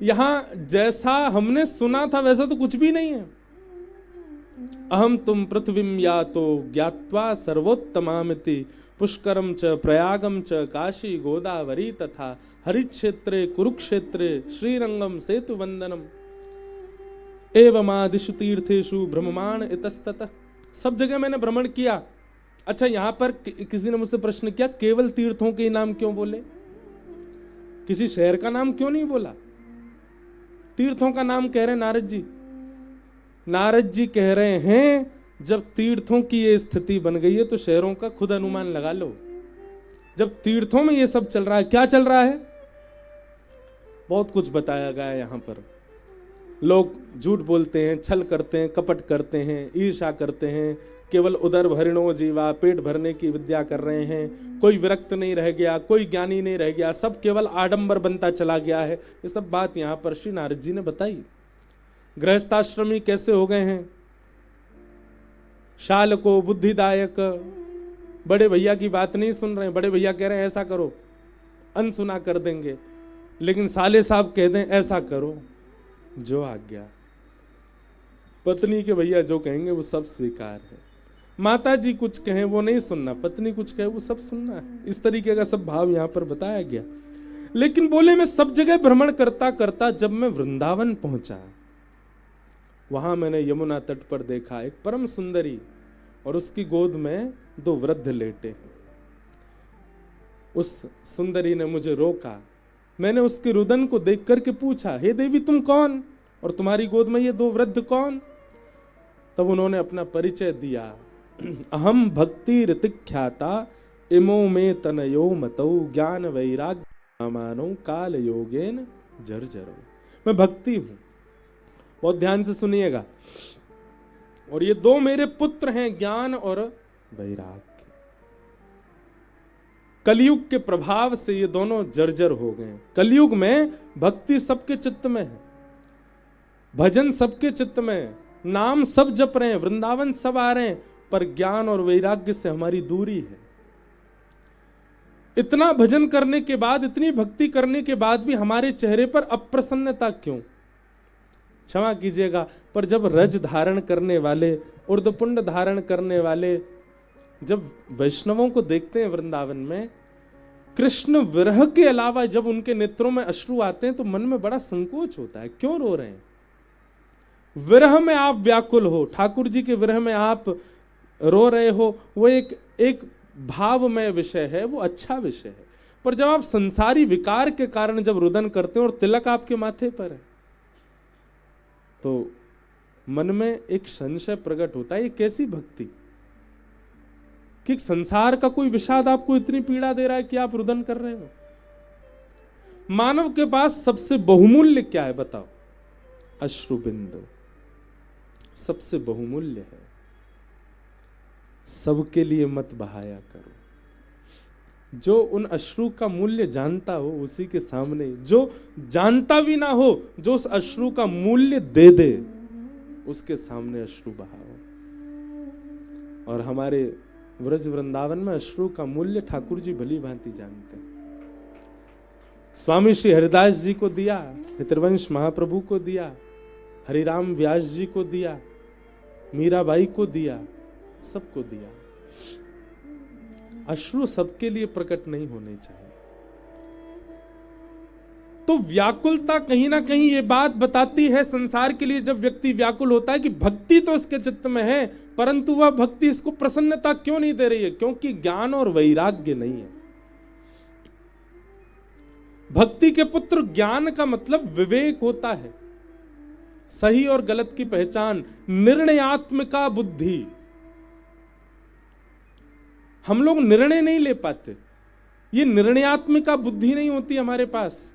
यहां जैसा हमने सुना था वैसा तो कुछ भी नहीं है। अहम तुम पृथ्वीम यातो ज्ञात्वा सर्वोत्तमामिति पुष्करम च प्रयागम च काशी गोदावरी तथा हरिक्षेत्रे कुरुक्षेत्रे श्रीरंगम सेतु वंदनम एवमादिषु तीर्थेषु भ्रममाण इतस्ततः। सब जगह मैंने भ्रमण किया। अच्छा, यहां पर किसी ने मुझसे प्रश्न किया, केवल तीर्थों के नाम क्यों बोले, किसी शहर का नाम क्यों नहीं बोला? तीर्थों का नाम कह रहे हैं नारद जी। नारद जी कह रहे हैं जब तीर्थों की ये स्थिति बन गई है तो शहरों का खुद अनुमान लगा लो। जब तीर्थों में ये सब चल रहा है, क्या चल रहा है? बहुत कुछ बताया गया है। यहां पर लोग झूठ बोलते हैं, छल करते हैं, कपट करते हैं, ईर्ष्या करते हैं, केवल उदर भरणो जीवा, पेट भरने की विद्या कर रहे हैं। कोई विरक्त नहीं रह गया, कोई ज्ञानी नहीं रह गया, सब केवल आडंबर बनता चला गया है। ये सब बात यहां पर श्री नारद जी ने बताई। गृहस्थाश्रमी कैसे हो गए हैं, शाल को बुद्धिदायक, बड़े भैया की बात नहीं सुन रहे हैं। बड़े भैया कह रहे हैं ऐसा करो, अनसुना कर देंगे, लेकिन साले साहब कह दें ऐसा करो, जो आज्ञा। पत्नी के भैया जो कहेंगे वो सब स्वीकार है। माता जी कुछ कहें वो नहीं सुनना, पत्नी कुछ कहे वो सब सुनना है। इस तरीके का सब भाव यहां पर बताया गया। लेकिन बोले मैं सब जगह भ्रमण करता करता जब मैं वृंदावन पहुंचा, वहां मैंने यमुना तट पर देखा एक परम सुंदरी और उसकी गोद में 2 वृद्ध लेटे हैं। उस सुंदरी ने मुझे रोका। मैंने उसके रुदन को देख करके पूछा, हे देवी तुम कौन और तुम्हारी गोद में ये 2 वृद्ध कौन? तब उन्होंने अपना परिचय दिया। अहम भक्ति ऋतिख्याता इमो में तनयो मतौ ज्ञान वैराग्य मानो काल योगेन जर्जरो। मैं भक्ति हूं, बहुत ध्यान से सुनिएगा। और ये 2 मेरे पुत्र हैं, ज्ञान और वैराग्य। कलयुग के प्रभाव से ये दोनों जर्जर हो गए। कलयुग में भक्ति सबके चित्त में है, भजन सबके चित्त में है, नाम सब जप रहे हैं, वृंदावन सब आ रहे हैं, पर ज्ञान और वैराग्य से हमारी दूरी है। इतना भजन करने के बाद, इतनी भक्ति करने के बाद भी हमारे चेहरे पर अप्रसन्नता क्यों? क्षमा कीजिएगा, पर जब रज धारण करने वाले, उर्धपुंड धारण करने वाले जब वैष्णवों को देखते हैं वृंदावन में, कृष्ण विरह के अलावा जब उनके नेत्रों में अश्रु आते हैं तो मन में बड़ा संकोच होता है। क्यों रो रहे हैं? विरह में आप व्याकुल हो, ठाकुर जी के विरह में आप रो रहे हो, वो एक भावमय विषय है, वो अच्छा विषय है। पर जब आप संसारी विकार के कारण जब रुदन करते हो और तिलक आपके माथे पर है, तो मन में एक संशय प्रकट होता है, ये कैसी भक्ति कि संसार का कोई विषाद आपको इतनी पीड़ा दे रहा है कि आप रुदन कर रहे हो। मानव के पास सबसे बहुमूल्य क्या है बताओ? अश्रुबिंदु सबसे बहुमूल्य है। सबके लिए मत बहाया करो। जो उन अश्रु का मूल्य जानता हो उसी के सामने, जो जानता भी ना हो, जो उस अश्रु का मूल्य दे दे, उसके सामने अश्रु बहाओ। और हमारे व्रज वृंदावन में अश्रु का मूल्य ठाकुर जी भली भांति जानते हैं। स्वामी श्री हरिदास जी को दिया, पितृवंश महाप्रभु को दिया, हरिराम व्यास जी को दिया, मीराबाई को दिया, सबको दिया। अश्रु सबके लिए प्रकट नहीं होने चाहिए। तो व्याकुलता कहीं ना कहीं ये बात बताती है संसार के लिए, जब व्यक्ति व्याकुल होता है कि भक्ति तो इसके चित्त में है, परंतु वह भक्ति इसको प्रसन्नता क्यों नहीं दे रही है? क्योंकि ज्ञान और वैराग्य नहीं है। भक्ति के पुत्र ज्ञान का मतलब विवेक होता है, सही और गलत की पहचान, निर्णयात्मिका बुद्धि। हम लोग निर्णय नहीं ले पाते, ये निर्णयात्मिका बुद्धि नहीं होती हमारे पास।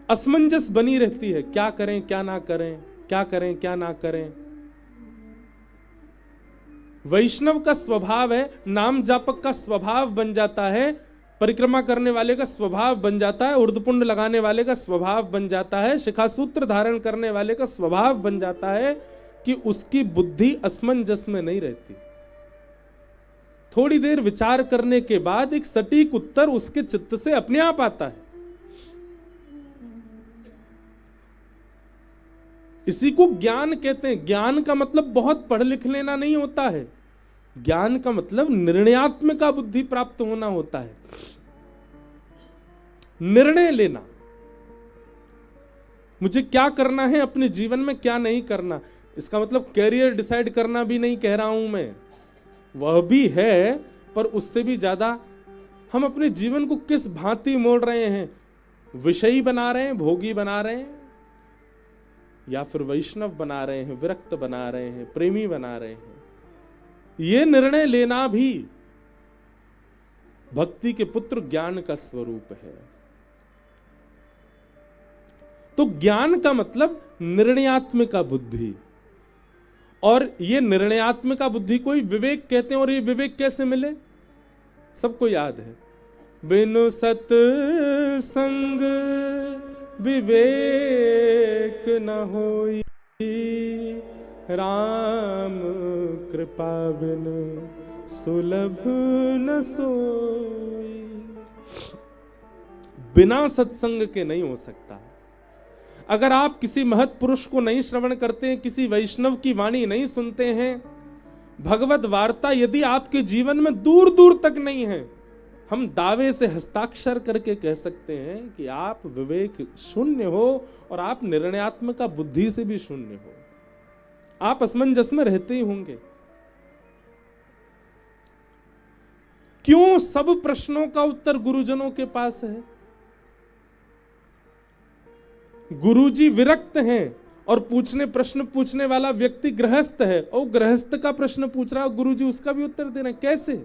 असमंजस बनी रहती है, क्या करें क्या ना करें, क्या करें क्या ना करें। वैष्णव का स्वभाव है, नाम जापक का स्वभाव बन जाता है, परिक्रमा करने वाले का स्वभाव बन जाता है, उर्दपुंड लगाने वाले का स्वभाव बन जाता है, शिखासूत्र धारण करने वाले का स्वभाव बन जाता है कि उसकी बुद्धि असमंजस में नहीं रहती। थोड़ी देर विचार करने के बाद एक सटीक उत्तर उसके चित्त से अपने आप आता है। इसी को ज्ञान कहते हैं। ज्ञान का मतलब बहुत पढ़ लिख लेना नहीं होता है, ज्ञान का मतलब निर्णयात्मक बुद्धि प्राप्त होना होता है, निर्णय लेना, मुझे क्या करना है अपने जीवन में, क्या नहीं करना। इसका मतलब कैरियर डिसाइड करना भी नहीं कह रहा हूं मैं, वह भी है, पर उससे भी ज्यादा हम अपने जीवन को किस भांति मोड़ रहे हैं, विषयी बना रहे हैं, भोगी बना रहे हैं, या फिर वैष्णव बना रहे हैं, विरक्त बना रहे हैं, प्रेमी बना रहे हैं। यह निर्णय लेना भी भक्ति के पुत्र ज्ञान का स्वरूप है। तो ज्ञान का मतलब निर्णयात्मिका बुद्धि, और ये निर्णयात्मिका बुद्धि को ही विवेक कहते हैं। और ये विवेक कैसे मिले, सबको याद है, बिनु सत्संग विवेक न होई, राम कृपा बिन सुलभ न सोई। बिना सत्संग के नहीं हो सकता। अगर आप किसी महत् पुरुष को नहीं श्रवण करते हैं, किसी वैष्णव की वाणी नहीं सुनते हैं, भगवत वार्ता यदि आपके जीवन में दूर दूर तक नहीं है, हम दावे से हस्ताक्षर करके कह सकते हैं कि आप विवेक शून्य हो और आप निर्णयात्मक बुद्धि से भी शून्य हो। आप असमंजस में रहते ही होंगे। क्यों सब प्रश्नों का उत्तर गुरुजनों के पास है? गुरुजी विरक्त हैं और प्रश्न पूछने वाला व्यक्ति गृहस्थ है, और गृहस्थ का प्रश्न पूछ रहा है, गुरुजी उसका भी उत्तर दे रहे हैं। कैसे?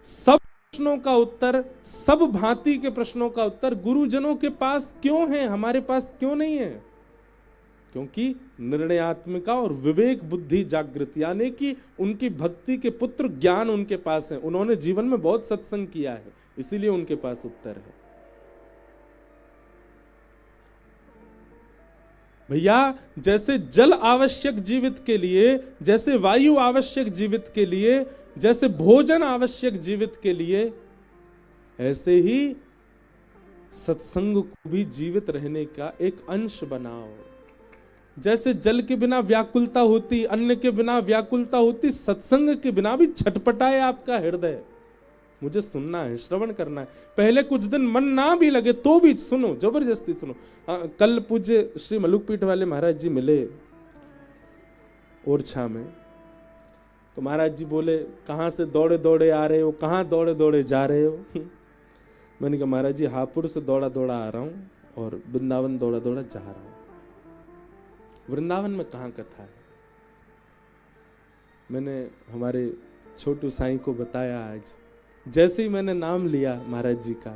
सब प्रश्नों का उत्तर, सब भांति के प्रश्नों का उत्तर गुरुजनों के पास क्यों है, हमारे पास क्यों नहीं है? क्योंकि निर्णयात्मिका और विवेक बुद्धि जागृत, यानी कि उनकी भक्ति के पुत्र ज्ञान उनके पास है। उन्होंने जीवन में बहुत सत्संग किया है, इसीलिए उनके पास उत्तर है। भैया, जैसे जल आवश्यक जीवित के लिए, जैसे वायु आवश्यक जीवित के लिए, जैसे भोजन आवश्यक जीवित के लिए, ऐसे ही सत्संग को भी जीवित रहने का एक अंश बनाओ। जैसे जल के बिना व्याकुलता होती, अन्न के बिना व्याकुलता होती, सत्संग के बिना भी छटपटाए आपका हृदय। मुझे सुनना है, श्रवण करना है। पहले कुछ दिन मन ना भी लगे तो भी सुनो, जबरदस्ती सुनो। कल पूज्य श्री मलुकपीठ वाले महाराज जी मिले ओरछा में, तो महाराज जी बोले, कहाँ से दौड़े दौड़े आ रहे हो, कहाँ दौड़े दौड़े जा रहे हो? मैंने कहा महाराज जी हापुड़ से दौड़ा दौड़ा आ रहा हूँ और वृंदावन दौड़ा दौड़ा जा रहा हूँ। वृंदावन में कहाँ कथा है? मैंने हमारे छोटू साईं को बताया। आज जैसे ही मैंने नाम लिया महाराज जी का,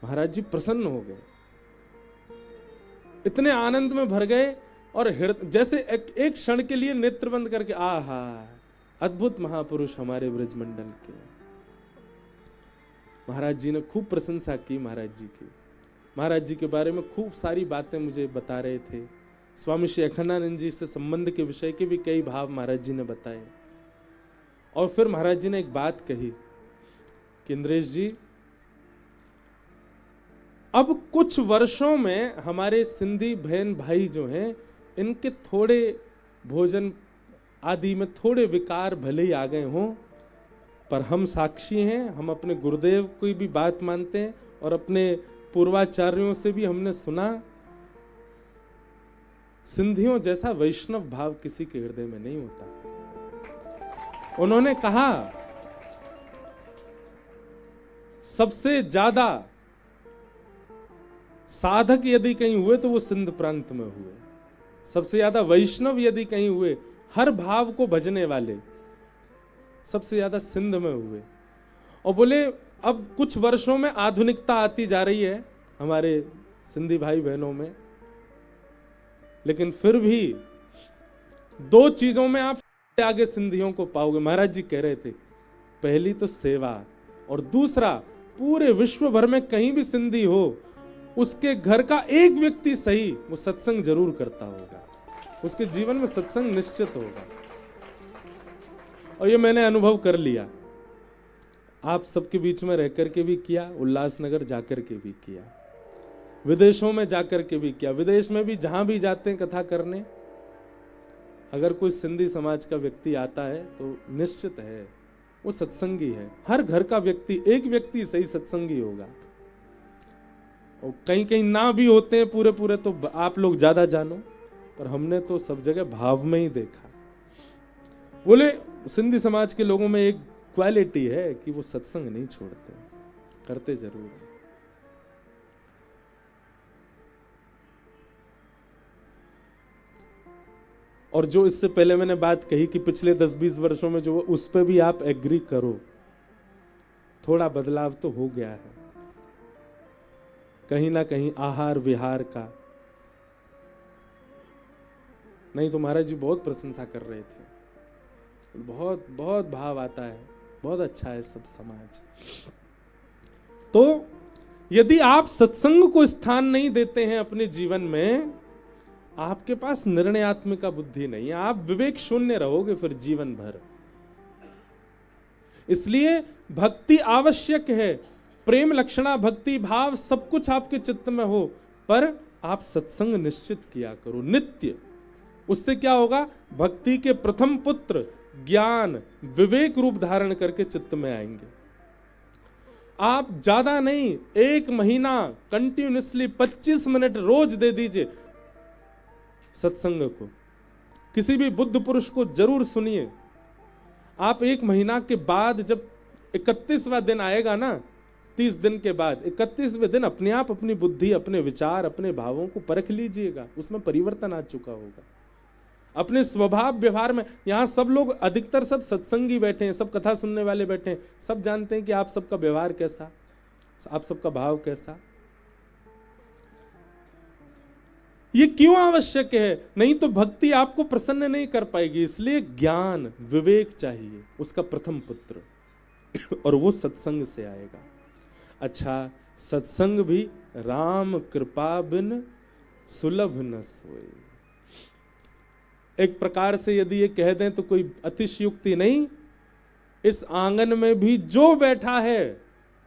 महाराज जी प्रसन्न हो गए, इतने आनंद में भर गए, और जैसे एक क्षण के लिए नेत्र बंद करके, आहा अद्भुत महापुरुष हमारे ब्रजमंडल के। महाराज जी ने खूब प्रशंसा की महाराज जी की। महाराज जी के बारे में खूब सारी बातें मुझे बता रहे थे। स्वामी श्री अखंडानंद जी से संबंध के विषय के भी कई भाव महाराज जी ने बताए। और फिर महाराज जी ने एक बात कही कि इंद्रेश जी, अब कुछ वर्षों में हमारे सिंधी बहन भाई जो हैं, इनके थोड़े भोजन आदि में थोड़े विकार भले ही आ गए हों, पर हम साक्षी हैं, हम अपने गुरुदेव की भी बात मानते हैं और अपने पूर्वाचार्यों से भी हमने सुना, सिंधियों जैसा वैष्णव भाव किसी के हृदय में नहीं होता। उन्होंने कहा सबसे ज्यादा साधक यदि कहीं हुए तो वो सिंध प्रांत में हुए, सबसे ज्यादा वैष्णव यदि कहीं हुए, हर भाव को भजने वाले सबसे ज्यादा सिंध में हुए। और बोले अब कुछ वर्षों में आधुनिकता आती जा रही है हमारे सिंधी भाई बहनों में, लेकिन फिर भी दो चीजों में आप आगे सिंधियों को पाओगे। महाराज जी कह रहे थे, पहली तो सेवा और दूसरा पूरे विश्व भर में कहीं भी सिंधी हो, उसके घर का एक व्यक्ति सही वो सत्संग जरूर करता होगा, उसके जीवन में सत्संग निश्चित होगा। और ये मैंने अनुभव कर लिया, आप सबके बीच में रह करके भी किया, उल्लासनगर जाकर के भी किया, विदेशों में जाकर के भी किया। विदेश में भी जहां भी जाते हैं कथा करने, अगर कोई सिंधी समाज का व्यक्ति आता है तो निश्चित है वो सत्संगी है। हर घर का व्यक्ति, एक व्यक्ति सही सत्संगी होगा। और कहीं कहीं ना भी होते हैं पूरे पूरे, तो आप लोग ज्यादा जानो, पर हमने तो सब जगह भाव में ही देखा। बोले सिंधी समाज के लोगों में एक क्वालिटी है कि वो सत्संग नहीं छोड़ते, करते जरूर है। और जो इससे पहले मैंने बात कही कि पिछले 10-20 वर्षों में जो, उस पर भी आप एग्री करो, थोड़ा बदलाव तो हो गया है कहीं ना कहीं आहार विहार का। नहीं तो महाराज जी बहुत प्रशंसा कर रहे थे, बहुत बहुत भाव आता है, बहुत अच्छा है सब समाज। तो यदि आप सत्संग को स्थान नहीं देते हैं अपने जीवन में, आपके पास निर्णयात्मिका बुद्धि नहीं है, आप विवेक शून्य रहोगे फिर जीवन भर। इसलिए भक्ति आवश्यक है, प्रेम लक्षणा भक्ति भाव सब कुछ आपके चित्त में हो, पर आप सत्संग निश्चित किया करो नित्य। उससे क्या होगा, भक्ति के प्रथम पुत्र ज्ञान विवेक रूप धारण करके चित्त में आएंगे। आप ज्यादा नहीं, 1 महीना कंटिन्यूअसली 25 मिनट रोज दे दीजिए सत्संग को। किसी भी बुद्ध पुरुष को जरूर सुनिए। आप 1 महीना के बाद जब 31वां दिन आएगा ना, 30 दिन के बाद 31वें दिन अपने आप अपनी बुद्धि, अपने विचार, अपने भावों को परख लीजिएगा, उसमें परिवर्तन आ चुका होगा। अपने स्वभाव व्यवहार में, यहां सब लोग अधिकतर सब सत्संगी बैठे हैं, सब कथा सुनने वाले बैठे हैं, सब जानते हैं कि आप सबका व्यवहार कैसा, आप सबका भाव कैसा। ये क्यों आवश्यक है? नहीं तो भक्ति आपको प्रसन्न नहीं कर पाएगी। इसलिए ज्ञान विवेक चाहिए, उसका प्रथम पुत्र, और वो सत्संग से आएगा। अच्छा, सत्संग भी राम कृपा बिन सुलभ न सोए। एक प्रकार से यदि ये कह दें तो कोई अतिशयोक्ति नहीं, इस आंगन में भी जो बैठा है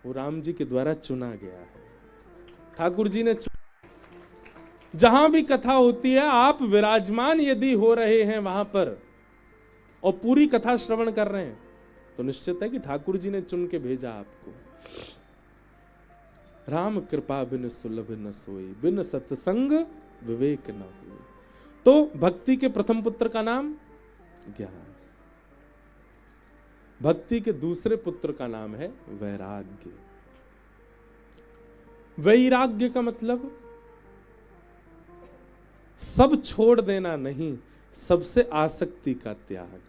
वो राम जी के द्वारा चुना गया है, ठाकुर जी ने। जहां भी कथा होती है, आप विराजमान यदि हो रहे हैं वहां पर और पूरी कथा श्रवण कर रहे हैं, तो निश्चित है कि ठाकुर जी ने चुन के भेजा आपको। राम कृपा बिन सुलभ न सोई, बिन सत्संग विवेक न हुई। तो भक्ति के प्रथम पुत्र का नाम ज्ञान, भक्ति के दूसरे पुत्र का नाम है वैराग्य। वैराग्य का मतलब सब छोड़ देना नहीं, सबसे आसक्ति का त्याग।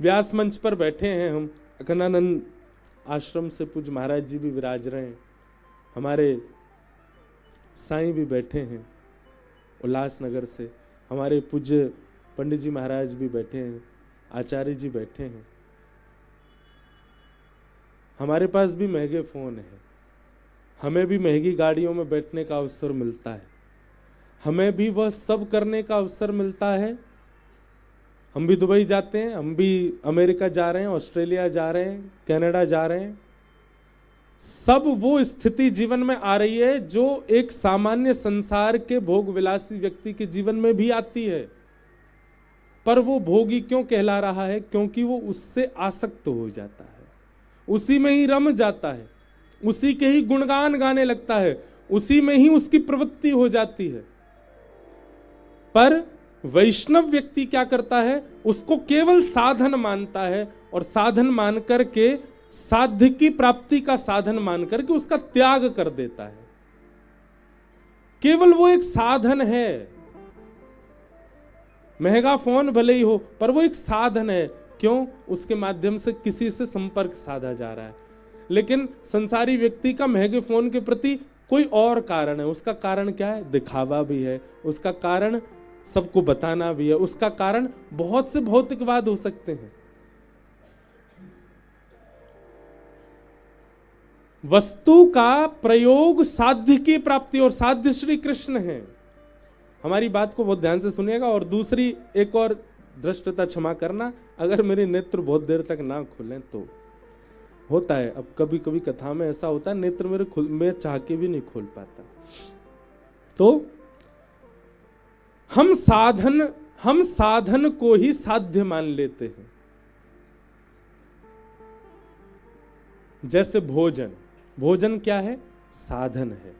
व्यास मंच पर बैठे हैं हम, अखंडानंद आश्रम से पूज्य महाराज जी भी विराज रहे हैं, हमारे साईं भी बैठे हैं उल्लासनगर से, हमारे पूज्य पंडित जी महाराज भी बैठे हैं, आचार्य जी बैठे हैं। हमारे पास भी महंगे फोन है, हमें भी महंगी गाड़ियों में बैठने का अवसर मिलता है, हमें भी वह सब करने का अवसर मिलता है। हम भी दुबई जाते हैं, हम भी अमेरिका जा रहे हैं, ऑस्ट्रेलिया जा रहे हैं, कनाडा जा रहे हैं। सब वो स्थिति जीवन में आ रही है जो एक सामान्य संसार के भोग विलासी व्यक्ति के जीवन में भी आती है। पर वो भोगी क्यों कहला रहा है? क्योंकि वो उससे आसक्त हो जाता है, उसी में ही रम जाता है, उसी के ही गुणगान गाने लगता है, उसी में ही उसकी प्रवृत्ति हो जाती है। पर वैष्णव व्यक्ति क्या करता है? उसको केवल साधन मानता है और साधन मान करके, साध्य की प्राप्ति का साधन मान करके उसका त्याग कर देता है। केवल वो एक साधन है। महंगा फोन भले ही हो, पर वो एक साधन है। क्यों? उसके माध्यम से किसी से संपर्क साधा जा रहा है। लेकिन संसारी व्यक्ति का महंगे फोन के प्रति कोई और कारण है। उसका कारण क्या है? दिखावा भी है, उसका कारण सबको बताना भी है, उसका कारण बहुत से भौतिकवाद हो सकते हैं। वस्तु का प्रयोग साध्य की प्राप्ति, और साध्य श्री कृष्ण है। हमारी बात को बहुत ध्यान से सुनिएगा। और दूसरी एक और दृष्टता क्षमा करना, अगर मेरे नेत्र बहुत देर तक ना खुलें तो होता है। अब कभी कभी कथा में ऐसा होता है, नेत्र मेरे मैं चाह के भी नहीं खोल पाता। तो हम साधन को ही साध्य मान लेते हैं। जैसे भोजन क्या है? साधन है।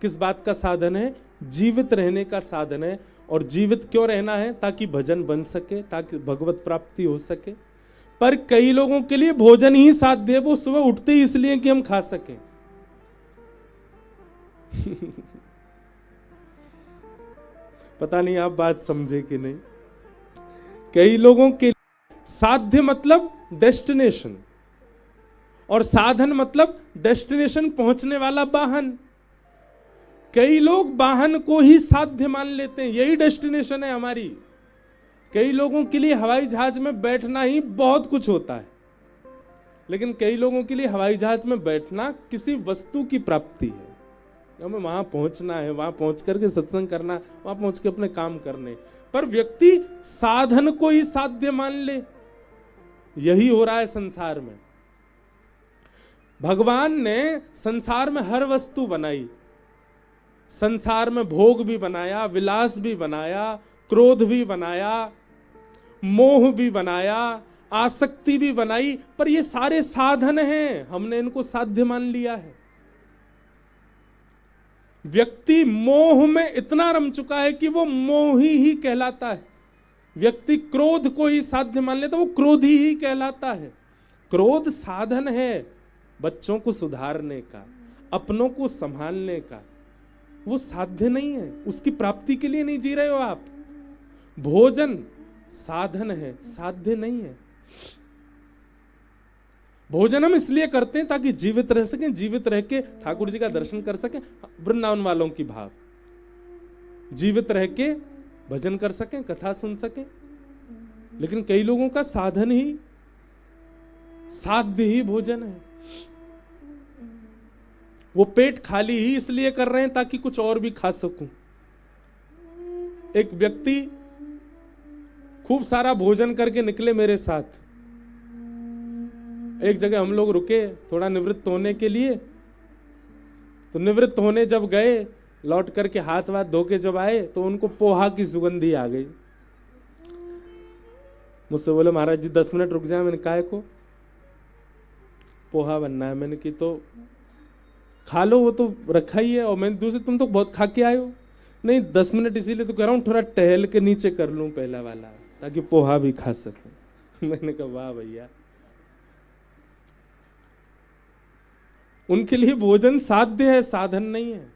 किस बात का साधन है? जीवित रहने का साधन है। और जीवित क्यों रहना है? ताकि भजन बन सके, ताकि भगवत प्राप्ति हो सके। पर कई लोगों के लिए भोजन ही साध्य है। वो सुबह उठते ही इसलिए कि हम खा सकें। पता नहीं आप बात समझे कि नहीं। कई लोगों के साध्य मतलब डेस्टिनेशन, और साधन मतलब डेस्टिनेशन पहुंचने वाला वाहन। कई लोग वाहन को ही साध्य मान लेते हैं, यही डेस्टिनेशन है हमारी। कई लोगों के लिए हवाई जहाज में बैठना ही बहुत कुछ होता है, लेकिन कई लोगों के लिए हवाई जहाज में बैठना किसी वस्तु की प्राप्ति है। हमें वहां पहुंचना है, वहां पहुंच करके सत्संग करना, वहां पहुंच के अपने काम करने। पर व्यक्ति साधन को ही साध्य मान ले, यही हो रहा है संसार में। भगवान ने संसार में हर वस्तु बनाई। संसार में भोग भी बनाया, विलास भी बनाया, क्रोध भी बनाया, मोह भी बनाया, आसक्ति भी बनाई। पर ये सारे साधन हैं, हमने इनको साध्य मान लिया है। व्यक्ति मोह में इतना रम चुका है कि वो मोही ही कहलाता है। व्यक्ति क्रोध को ही साध्य मान लेता, वो क्रोधी ही कहलाता है। क्रोध साधन है बच्चों को सुधारने का, अपनों को संभालने का। वो साध्य नहीं है, उसकी प्राप्ति के लिए नहीं जी रहे हो आप। भोजन साधन है, साध्य नहीं है। भोजन हम इसलिए करते हैं ताकि जीवित रह सकें, जीवित रह के ठाकुर जी का दर्शन कर सकें। वृंदावन वालों की भाव, जीवित रह के भजन कर सकें, कथा सुन सकें। लेकिन कई लोगों का साधन ही, साध्य ही भोजन है। वो पेट खाली ही इसलिए कर रहे हैं ताकि कुछ और भी खा सकूं। एक व्यक्ति खूब सारा भोजन करके निकले मेरे साथ। एक जगह हम लोग रुके थोड़ा निवृत्त होने के लिए। तो निवृत्त होने जब गए, लौट करके हाथ वाथ धो के जब आए तो उनको पोहा की सुगंधी आ गई। मुझसे बोले महाराज जी 10 मिनट रुक जाए। मैंने काहे को? पोहा बनना है। मैंने की तो खा लो, वो तो रखा ही है। और मैंने दूसरे, तुम तो बहुत खा के आए हो। नहीं 10 मिनट इसीलिए तो कह रहा हूँ, थोड़ा टहल के नीचे कर लूं पहला वाला, ताकि पोहा भी खा सकूं। मैंने कहा वाह भैया। उनके लिए भोजन साध्य है, साधन नहीं है।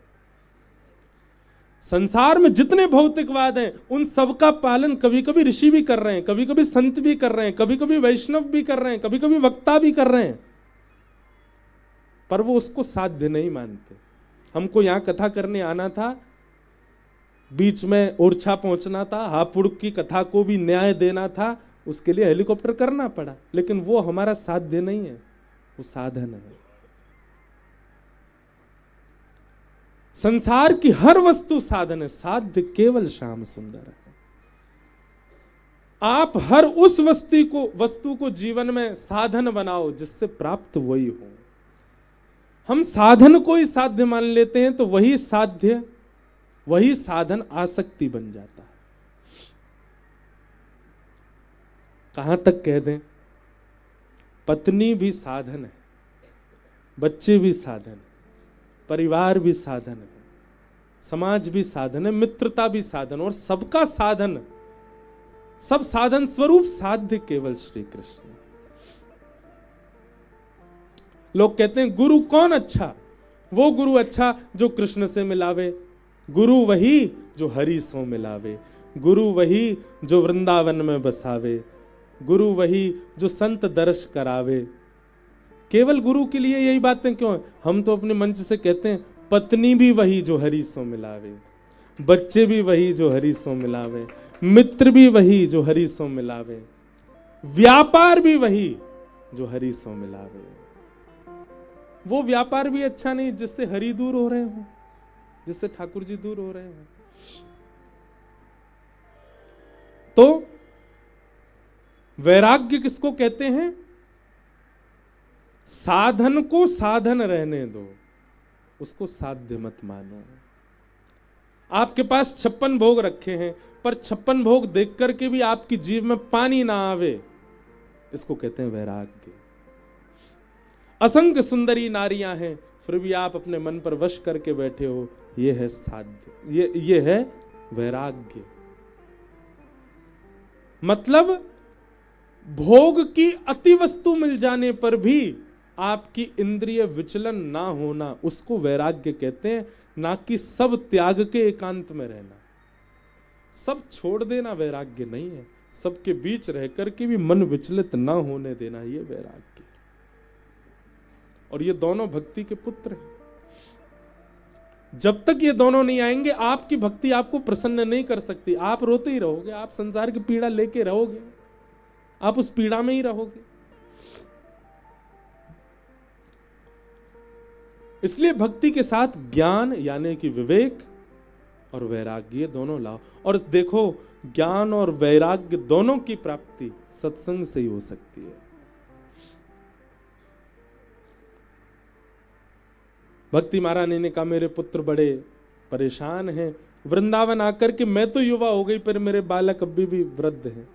संसार में जितने भौतिकवाद हैं उन सबका पालन कभी कभी ऋषि भी कर रहे हैं, कभी कभी संत भी कर रहे हैं, कभी कभी वैष्णव भी कर रहे हैं, कभी कभी वक्ता भी कर रहे हैं। पर वो उसको साध्य नहीं मानते। हमको यहां कथा करने आना था, बीच में ओरछा पहुंचना था, हापुड़ की कथा को भी न्याय देना था, उसके लिए हेलीकॉप्टर करना पड़ा। लेकिन वो हमारा साध्य नहीं है, वो साधन है। संसार की हर वस्तु साधन है, साध्य केवल श्याम सुंदर है। आप हर उस वस्तु को जीवन में साधन बनाओ जिससे प्राप्त वही हो। हम साधन को ही साध्य मान लेते हैं तो वही साधन आसक्ति बन जाता है। कहां तक कह दें, पत्नी भी साधन है, बच्चे भी साधन है, परिवार भी साधन है, समाज भी साधन है, मित्रता भी साधन, और सबका साधन, सब साधन स्वरूप साध्य केवल श्री कृष्ण। लोग कहते हैं गुरु कौन अच्छा? वो गुरु अच्छा जो कृष्ण से मिलावे, गुरु वही जो हरि सो मिलावे, गुरु वही जो वृंदावन में बसावे, गुरु वही जो संत दर्श करावे। केवल गुरु के लिए यही बातें क्यों है? हम तो अपने मंच से कहते हैं पत्नी भी वही जो हरि सो मिलावे, बच्चे भी वही जो हरि सो मिलावे, मित्र भी वही जो हरि सो मिलावे, व्यापार भी वही जो हरि सो मिलावे। वो व्यापार भी अच्छा नहीं जिससे हरि दूर हो रहे हो, जिससे ठाकुर जी दूर हो रहे हो। तो वैराग्य किसको कहते हैं? साधन को साधन रहने दो, उसको साध्य मत मानो। आपके पास 56 भोग रखे हैं, पर 56 भोग देख करके भी आपकी जीव में पानी ना आवे, इसको कहते हैं वैराग्य। असंख्य सुंदरी नारियां हैं, फिर भी आप अपने मन पर वश करके बैठे हो, ये है साध्य, ये है वैराग्य। मतलब भोग की अति वस्तु मिल जाने पर भी आपकी इंद्रिय विचलन ना होना, उसको वैराग्य कहते हैं। ना कि सब त्याग के एकांत में रहना, सब छोड़ देना वैराग्य नहीं है, सबके बीच रह करके भी मन विचलित ना होने देना, ये वैराग्य। और ये दोनों भक्ति के पुत्र हैं। जब तक ये दोनों नहीं आएंगे, आपकी भक्ति आपको प्रसन्न नहीं कर सकती। आप रोते ही रहोगे, आप संसार की पीड़ा लेके रहोगे, आप उस पीड़ा में ही रहोगे। इसलिए भक्ति के साथ ज्ञान यानी कि विवेक और वैराग्य दोनों लाओ। और देखो, ज्ञान और वैराग्य दोनों की प्राप्ति सत्संग से ही हो सकती है। भक्ति महारानी ने कहा मेरे पुत्र बड़े परेशान हैं, वृंदावन आकर के मैं तो युवा हो गई पर मेरे बालक अभी भी वृद्ध हैं।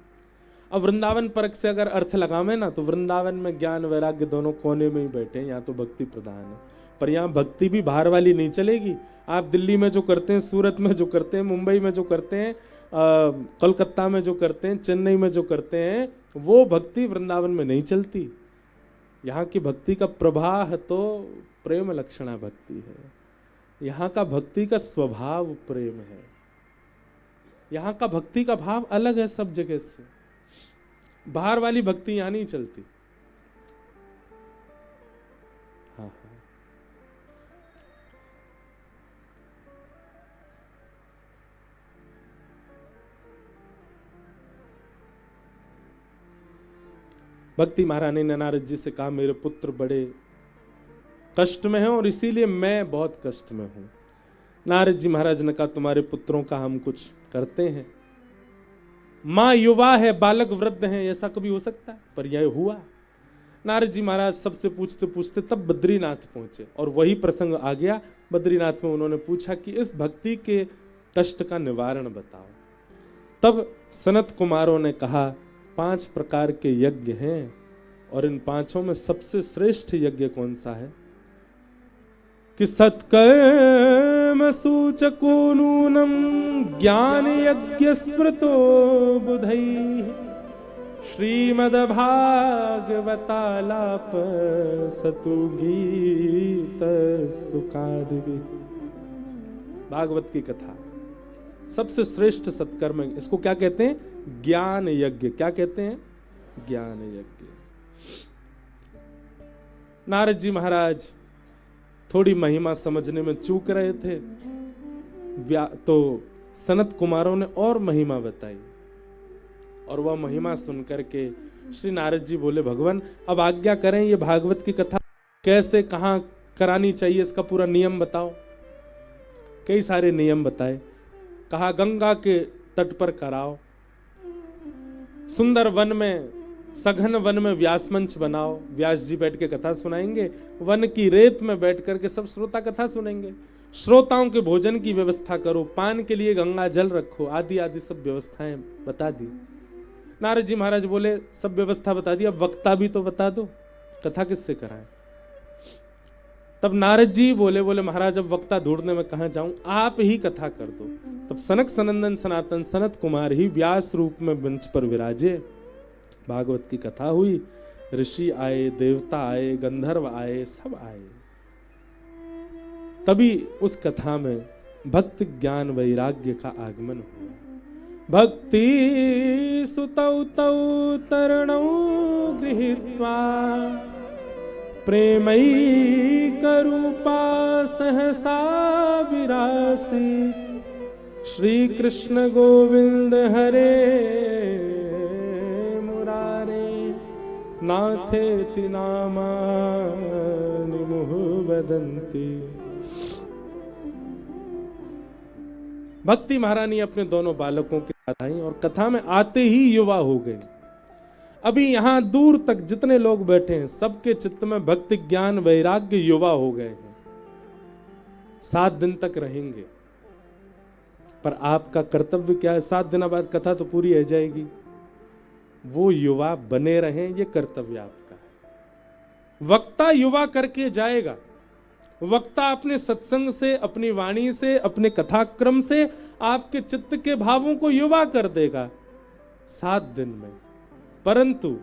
अब वृंदावन परक से अगर अर्थ लगावे ना, तो वृंदावन में ज्ञान वैराग्य दोनों कोने में ही बैठे हैं, यहाँ तो भक्ति प्रधान है। पर यहाँ भक्ति भी बाहर वाली नहीं चलेगी। आप दिल्ली में जो करते हैं, सूरत में जो करते हैं, मुंबई में जो करते हैं, कोलकाता में जो करते हैं, चेन्नई में जो करते हैं, वो भक्ति वृंदावन में नहीं चलती। यहाँ की भक्ति का प्रवाह तो प्रेम लक्षणा भक्ति है। यहाँ का भक्ति का स्वभाव प्रेम है। यहाँ का भक्ति का भाव अलग है सब जगह से। बाहर वाली भक्ति यहाँ नहीं चलती। हाँ हाँ, भक्ति महारानी ने नारद जी से कहा मेरे पुत्र बड़े कष्ट में हैं और इसीलिए मैं बहुत कष्ट में हूं। नारद जी महाराज ने कहा तुम्हारे पुत्रों का हम कुछ करते हैं। मां युवा है, बालक वृद्ध हैं, ऐसा कभी हो सकता है? पर यह हुआ। नारद जी महाराज सबसे पूछते पूछते तब बद्रीनाथ पहुंचे और वही प्रसंग आ गया। बद्रीनाथ में उन्होंने पूछा कि इस भक्ति के कष्ट का निवारण बताओ। तब सनत कुमारों ने कहा 5 प्रकार के यज्ञ हैं और इन 5 में सबसे श्रेष्ठ यज्ञ कौन सा है? कि सत्कर्म सूचको नूनम ज्ञान यज्ञ स्मृतो बुधैः श्रीमद्भागवतालाप सतु गीत सुखादिभिः। भागवत की कथा सबसे श्रेष्ठ सत्कर्म, इसको क्या कहते हैं? ज्ञान यज्ञ। क्या कहते हैं? ज्ञान यज्ञ। नारद जी महाराज थोड़ी महिमा समझने में चूक रहे थे, तो सनत कुमारों ने और महिमा बताई और वह महिमा सुनकर के श्री नारद जी बोले भगवान अब आज्ञा करें, ये भागवत की कथा कैसे कहाँ करानी चाहिए, इसका पूरा नियम बताओ। कई सारे नियम बताए। कहा गंगा के तट पर कराओ, सुंदर वन में, सघन वन में व्यास मंच बनाओ, व्यास जी बैठ के कथा सुनाएंगे। वन की रेत में बैठ करके सब श्रोता कथा सुनेंगे। श्रोताओं के भोजन की व्यवस्था करो, पान के लिए गंगा जल रखो, आदि आदि सब व्यवस्थाएं बता दी। नारद जी महाराज बोले सब व्यवस्था बता दी, अब वक्ता भी तो बता दो, कथा किससे कराएं। तब नारद जी बोले महाराज अब वक्ता ढूंढने में कहां जाऊं, आप ही कथा कर दो। तब सनक सनंदन सनातन सनत कुमार ही व्यास रूप में मंच पर विराजे। भागवत की कथा हुई, ऋषि आए, देवता आए, गंधर्व आए, सब आए। तभी उस कथा में भक्ति ज्ञान वैराग्य का आगमन हुआ। भक्ति सुतौ तौ तरणौ गृहीत्वा प्रेमैकरूपा सहसा विरासी श्री कृष्ण गोविंद हरे मुरारे नाथेति नामानि मुहुः वदन्ति। भक्ति महारानी अपने दोनों बालकों के साथ आई और कथा में आते ही युवा हो गई। अभी यहां दूर तक जितने लोग बैठे हैं सबके चित्त में भक्ति ज्ञान वैराग्य युवा हो गए हैं। 7 दिन तक रहेंगे, पर आपका कर्तव्य क्या है? 7 दिनों बाद कथा तो पूरी हो जाएगी, वो युवा बने रहें, ये कर्तव्य आपका है। वक्ता युवा करके जाएगा। वक्ता अपने सत्संग से, अपनी वाणी से, अपने कथाक्रम से आपके चित्त के भावों को युवा कर देगा 7 दिन में। परंतु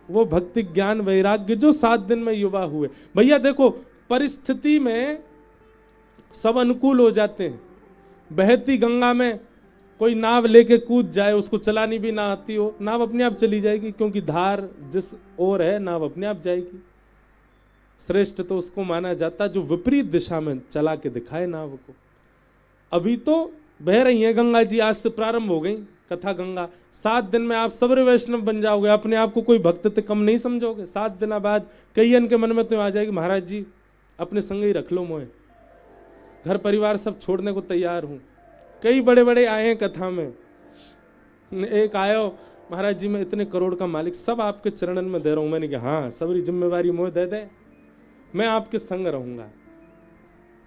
वो भक्ति ज्ञान वैराग्य जो 7 दिन में युवा हुए, भैया देखो परिस्थिति में सब अनुकूल हो जाते हैं। बहती गंगा में कोई नाव लेके कूद जाए, उसको चलानी भी ना आती हो, नाव अपने आप चली जाएगी, क्योंकि धार जिस ओर है नाव अपने आप जाएगी। श्रेष्ठ तो उसको माना जाता जो विपरीत दिशा में चला के दिखाए नाव को। अभी तो बह रही है गंगा जी, आज से प्रारंभ हो गई कथा गंगा। 7 दिन में आप सबरे वैष्णव बन जाओगे, अपने आप को कोई भक्त से कम नहीं समझोगे। 7 दिन बाद कईयन के मन में तो आ जाएगी महाराज जी अपने संग ही रख लो मोए, घर परिवार सब छोड़ने को तैयार हूं। कई बड़े बड़े आए हैं कथा में। एक आयो महाराज जी मैं इतने करोड़ का मालिक, सब आपके चरणन में दे रहा हूं। मैंने कहा हाँ सबरी जिम्मेवारी मोए दे दे, मैं आपके संग रहूंगा।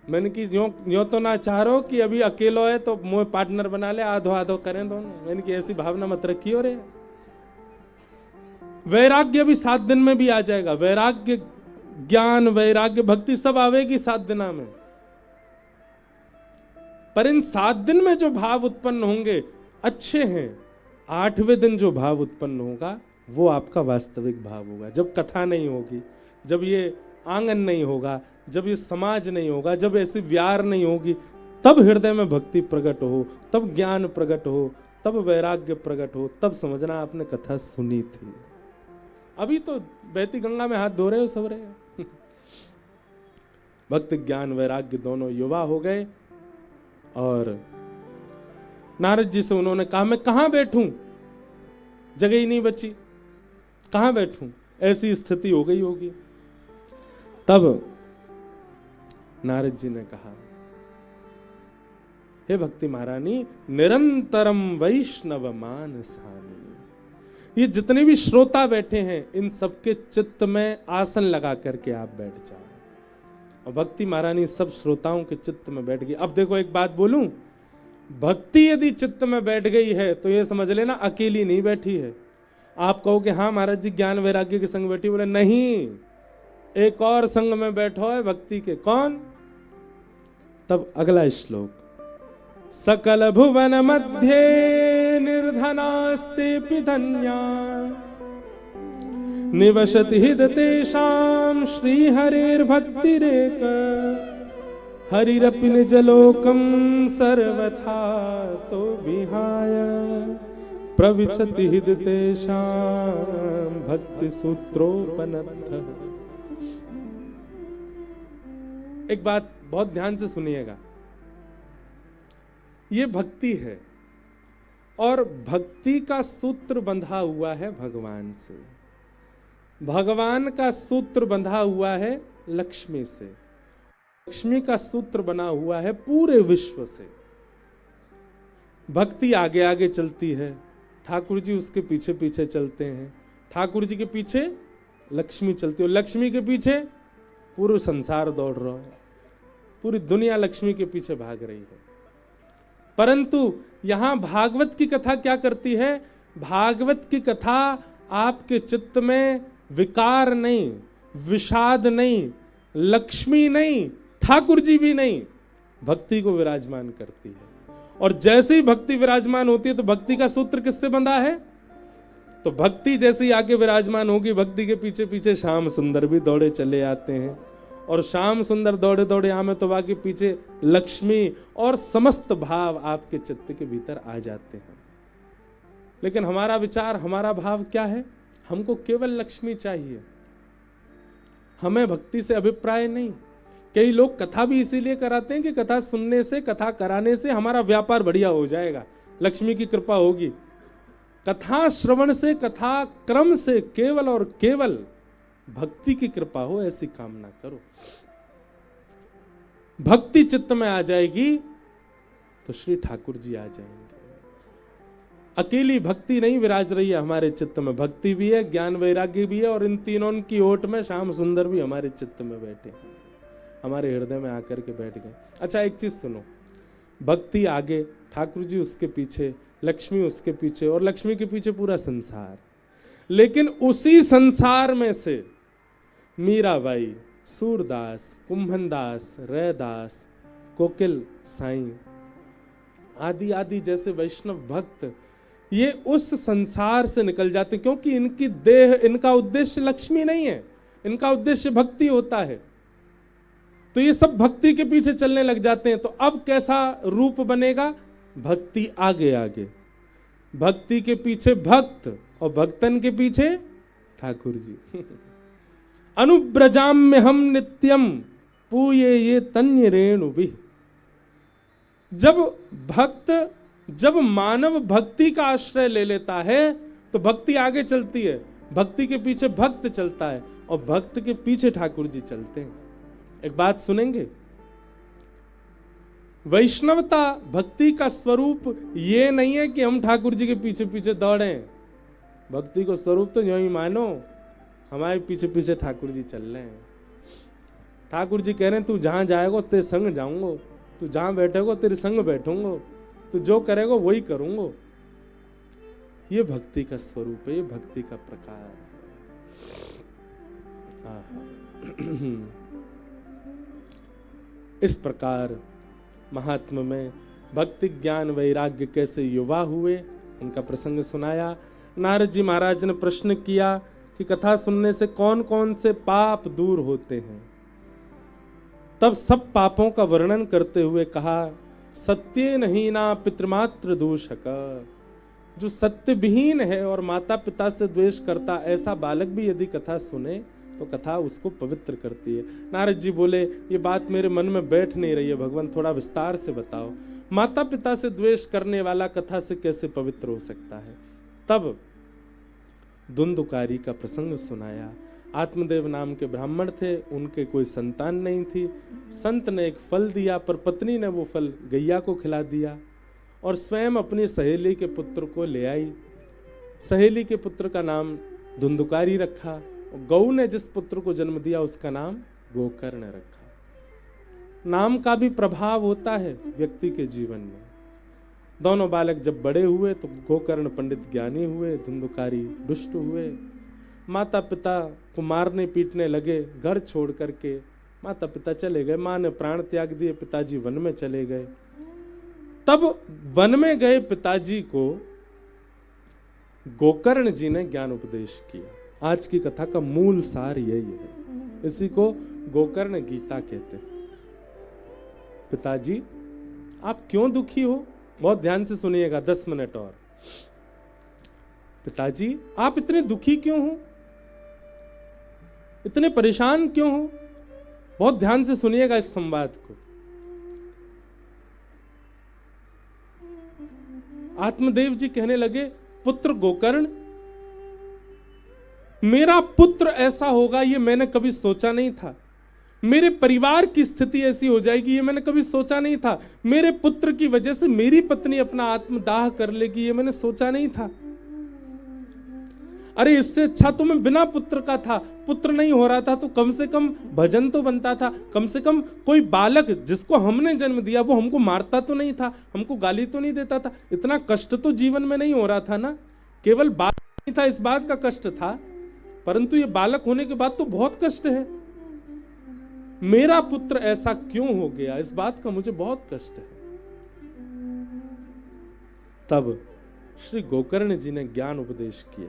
मैंने कि यो तो ना चाह रहा हो कि अभी अकेलो है तो मोए पार्टनर बना ले, आधो आधो करें दोनों। मैंने कि ऐसी भावना मत रखियो रे। वैराग्य भी 7 दिन में भी आ जाएगा। वैराग्य ज्ञान वैराग्य भक्ति सब आवेगी 7 दिना में। पर इन 7 दिन में जो भाव उत्पन्न होंगे अच्छे हैं। 8वें दिन जो भाव उत्पन्न होगा वो आपका वास्तविक भाव होगा। जब कथा नहीं होगी, जब ये आंगन नहीं होगा, जब ये समाज नहीं होगा, जब ऐसी व्यार नहीं होगी, तब हृदय में भक्ति प्रकट हो, तब ज्ञान प्रकट हो, तब वैराग्य प्रकट हो, तब समझना आपने कथा सुनी थी। अभी तो बहती गंगा में हाथ धो रहे हो सब रहे। भक्ति ज्ञान वैराग्य दोनों युवा हो गए और नारद जी से उन्होंने कहा मैं कहां बैठूं, जगह ही नहीं बची, कहां बैठूं, ऐसी स्थिति हो गई होगी। तब नारद जी ने कहा हे भक्ति महारानी निरंतरम वैष्णव मानसानि। ये जितने भी श्रोता बैठे हैं इन सबके चित्त में आसन लगा करके आप बैठ जाओ। और भक्ति महारानी सब श्रोताओं के चित्त में बैठ गई। अब देखो एक बात बोलूं, भक्ति यदि चित्त में बैठ गई है तो ये समझ लेना अकेली नहीं बैठी है। आप कहो कि हाँ महाराज जी ज्ञान वैराग्य के संग बैठी, बोले नहीं, एक और संग में बैठो है भक्ति के। कौन? तब अगला श्लोक, सकल भुवन मध्य निर्धनास्ते धन्या निवसति हृदतेषां श्री हरेर्भक्तिरेक हरिरपि निजलोकं सर्वथा तो विहाय प्रविशति हृदतेषां भक्ति सूत्रोपनतः। एक बात बहुत ध्यान से सुनिएगा, ये भक्ति है और भक्ति का सूत्र बंधा हुआ है भगवान से। भगवान का सूत्र बंधा हुआ है लक्ष्मी से, लक्ष्मी का सूत्र बना हुआ है पूरे विश्व से। भक्ति आगे आगे चलती है, ठाकुर जी उसके पीछे पीछे चलते हैं, ठाकुर जी के पीछे लक्ष्मी चलती है, लक्ष्मी के पीछे पूरा संसार दौड़ रहा है, पूरी दुनिया लक्ष्मी के पीछे भाग रही है। परंतु यहां भागवत की कथा क्या करती है, भागवत की कथा आपके चित्त में विकार नहीं, विषाद नहीं, लक्ष्मी नहीं, ठाकुर जी भी नहीं, भक्ति को विराजमान करती है। और जैसे ही भक्ति विराजमान होती है तो भक्ति का सूत्र किससे बंधा है? तो भक्ति जैसे ही आगे विराजमान होगी, भक्ति के पीछे पीछे श्याम सुंदर भी दौड़े चले आते हैं, और श्याम सुंदर दौड़े दौड़े आमे तो बाकी पीछे लक्ष्मी और समस्त भाव आपके चित्त के भीतर आ जाते हैं। लेकिन हमारा विचार, हमारा भाव क्या है? हमको केवल लक्ष्मी चाहिए, हमें भक्ति से अभिप्राय नहीं। कई लोग कथा भी इसीलिए कराते हैं कि कथा सुनने से, कथा कराने से हमारा व्यापार बढ़िया हो जाएगा, लक्ष्मी की कृपा होगी। कथा श्रवण से, कथा क्रम से केवल और केवल भक्ति की कृपा हो, ऐसी कामना करो। भक्ति चित्त में आ जाएगी तो श्री ठाकुर जी आ जाएंगे। अकेली भक्ति नहीं विराज रही है हमारे चित्त में, भक्ति भी है, ज्ञान वैराग्य भी है, और इन तीनों की ओट में श्याम सुंदर भी हमारे चित्त में बैठे, हमारे हृदय में आकर के बैठ गए। अच्छा, एक चीज सुनो, भक्ति आगे, ठाकुर जी उसके पीछे, लक्ष्मी उसके पीछे, और लक्ष्मी के पीछे पूरा संसार। लेकिन उसी संसार में से मीराबाई, सूरदास, कुंभनदास, रैदास, कोकिल साईं आदि आदि जैसे वैष्णव भक्त ये उस संसार से निकल जाते, क्योंकि इनकी देह, इनका उद्देश्य लक्ष्मी नहीं है, इनका उद्देश्य भक्ति होता है। तो ये सब भक्ति के पीछे चलने लग जाते हैं। तो अब कैसा रूप बनेगा? भक्ति आगे आगे, भक्ति के पीछे भक्त, और भक्तन के पीछे ठाकुर जी। अनुब्रजाम में हम नित्यम पूये ये तन्य रेणु भी। जब मानव भक्ति का आश्रय ले लेता है तो भक्ति आगे चलती है, भक्ति के पीछे भक्त चलता है, और भक्त के पीछे ठाकुर जी चलते हैं। एक बात सुनेंगे, वैष्णवता भक्ति का स्वरूप ये नहीं है कि हम ठाकुर जी के पीछे पीछे दौड़ें। भक्ति को स्वरूप तो यूं ही मानो, हमारे पीछे पीछे ठाकुर जी चल रहे हैं। ठाकुर जी कह रहे हैं, तू जहां जाएगा तेरे संग जाऊंगा, तू जहां बैठेगा तेरे संग बैठूंगा, तू जो करेगा वही करूंगा। ये भक्ति का स्वरूप है, ये भक्ति का प्रकार है। इस प्रकार महात्मा में भक्ति, ज्ञान, वैराग्य कैसे युवा हुए, उनका प्रसंग सुनाया। नारद जी महाराज ने प्रश्न किया कि कथा सुनने से कौन कौन से पाप दूर होते हैं। तब सब पापों का वर्णन करते हुए कहा, सत्य नहीं ना पितृमात्र दूषक। जो सत्य विहीन है और माता पिता से द्वेष करता, ऐसा बालक भी यदि कथा सुने तो कथा उसको पवित्र करती है। नारद जी बोले, ये बात मेरे मन में बैठ नहीं रही है भगवान, थोड़ा विस्तार से बताओ। माता पिता से द्वेष करने वाला कथा से कैसे पवित्र हो सकता है? तब धुंधुकारी का प्रसंग सुनाया। आत्मदेव नाम के ब्राह्मण थे, उनके कोई संतान नहीं थी। संत ने एक फल दिया, पर पत्नी ने वो फल गैया को खिला दिया और स्वयं अपनी सहेली के पुत्र को ले आई। सहेली के पुत्र का नाम धुंधुकारी रखा। गौ ने जिस पुत्र को जन्म दिया उसका नाम गोकर्ण रखा। नाम का भी प्रभाव होता है व्यक्ति के जीवन में। दोनों बालक जब बड़े हुए तो गोकर्ण पंडित ज्ञानी हुए, धुंधुकारी दुष्ट हुए। माता पिता को मारने पीटने लगे, घर छोड़ करके माता पिता चले गए। माँ ने प्राण त्याग दिए, पिताजी वन में चले गए। तब वन में गए पिताजी को गोकर्ण जी ने ज्ञान उपदेश किया। आज की कथा का मूल सार यही है, इसी को गोकर्ण गीता कहते हैं। पिताजी आप क्यों दुखी हो? बहुत ध्यान से सुनिएगा, 10 मिनट और। पिताजी आप इतने दुखी क्यों हो, इतने परेशान क्यों हो? बहुत ध्यान से सुनिएगा इस संवाद को। आत्मदेव जी कहने लगे, पुत्र गोकर्ण, मेरा पुत्र ऐसा होगा ये मैंने कभी सोचा नहीं था। मेरे परिवार की स्थिति ऐसी हो जाएगी ये मैंने कभी सोचा नहीं था। मेरे पुत्र की वजह से मेरी पत्नी अपना आत्मदाह कर लेगी ये मैंने सोचा नहीं था। अरे इससे अच्छा तो मैं बिना पुत्र का था। पुत्र नहीं हो रहा था तो कम से कम भजन तो बनता था, कम से कम कोई बालक जिसको हमने जन्म दिया वो हमको मारता तो नहीं था, हमको गाली तो नहीं देता था। इतना कष्ट तो जीवन में नहीं हो रहा था ना। केवल बालक नहीं था इस बात का कष्ट था, परंतु ये बालक होने के बाद तो बहुत कष्ट है। मेरा पुत्र ऐसा क्यों हो गया, इस बात का मुझे बहुत कष्ट है। तब श्री गोकर्ण जी ने ज्ञान उपदेश किया।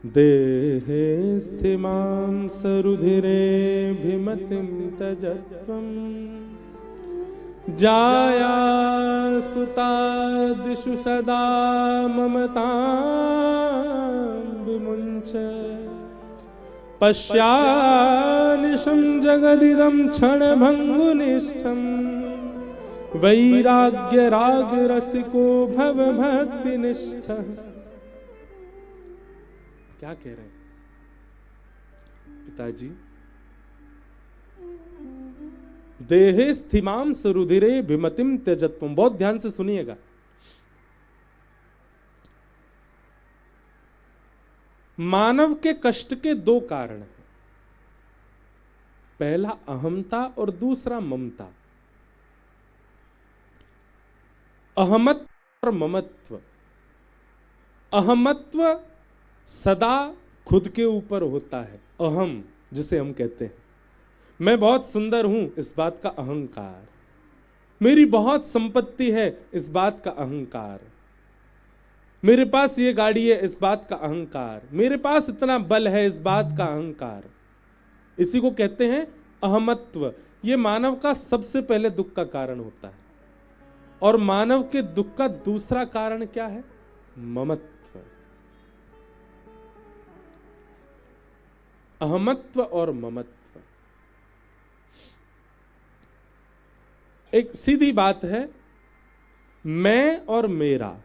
देहे स्थिमां सरुधिरे भिमतिं तजत्वं जाया सुतादिषु सदा ममतां विमुञ्च पश्यानिशं जगदिदं क्षणभङ्गुनिष्ठं वैराग्य राग रसिको भव भक्तिनिष्ठः। क्या कह रहे हैं पिताजी? देहे स्थिमां सरुधिरे भिमतिम त्यजत्वम। बहुत ध्यान से सुनिएगा। मानव के कष्ट के दो कारण हैं, पहला अहमता और दूसरा ममता। अहमत्व और ममत्व। अहमत्व सदा खुद के ऊपर होता है, अहम जिसे हम कहते हैं, मैं बहुत सुंदर हूं इस बात का अहंकार, मेरी बहुत संपत्ति है इस बात का अहंकार, मेरे पास ये गाड़ी है इस बात का अहंकार, मेरे पास इतना बल है इस बात का अहंकार। इसी को कहते हैं अहमत्व। ये मानव का सबसे पहले दुख का कारण होता है। और मानव के दुख का दूसरा कारण क्या है? ममत्व। अहमत्व और ममत्व। एक सीधी बात है, मैं और मेरा,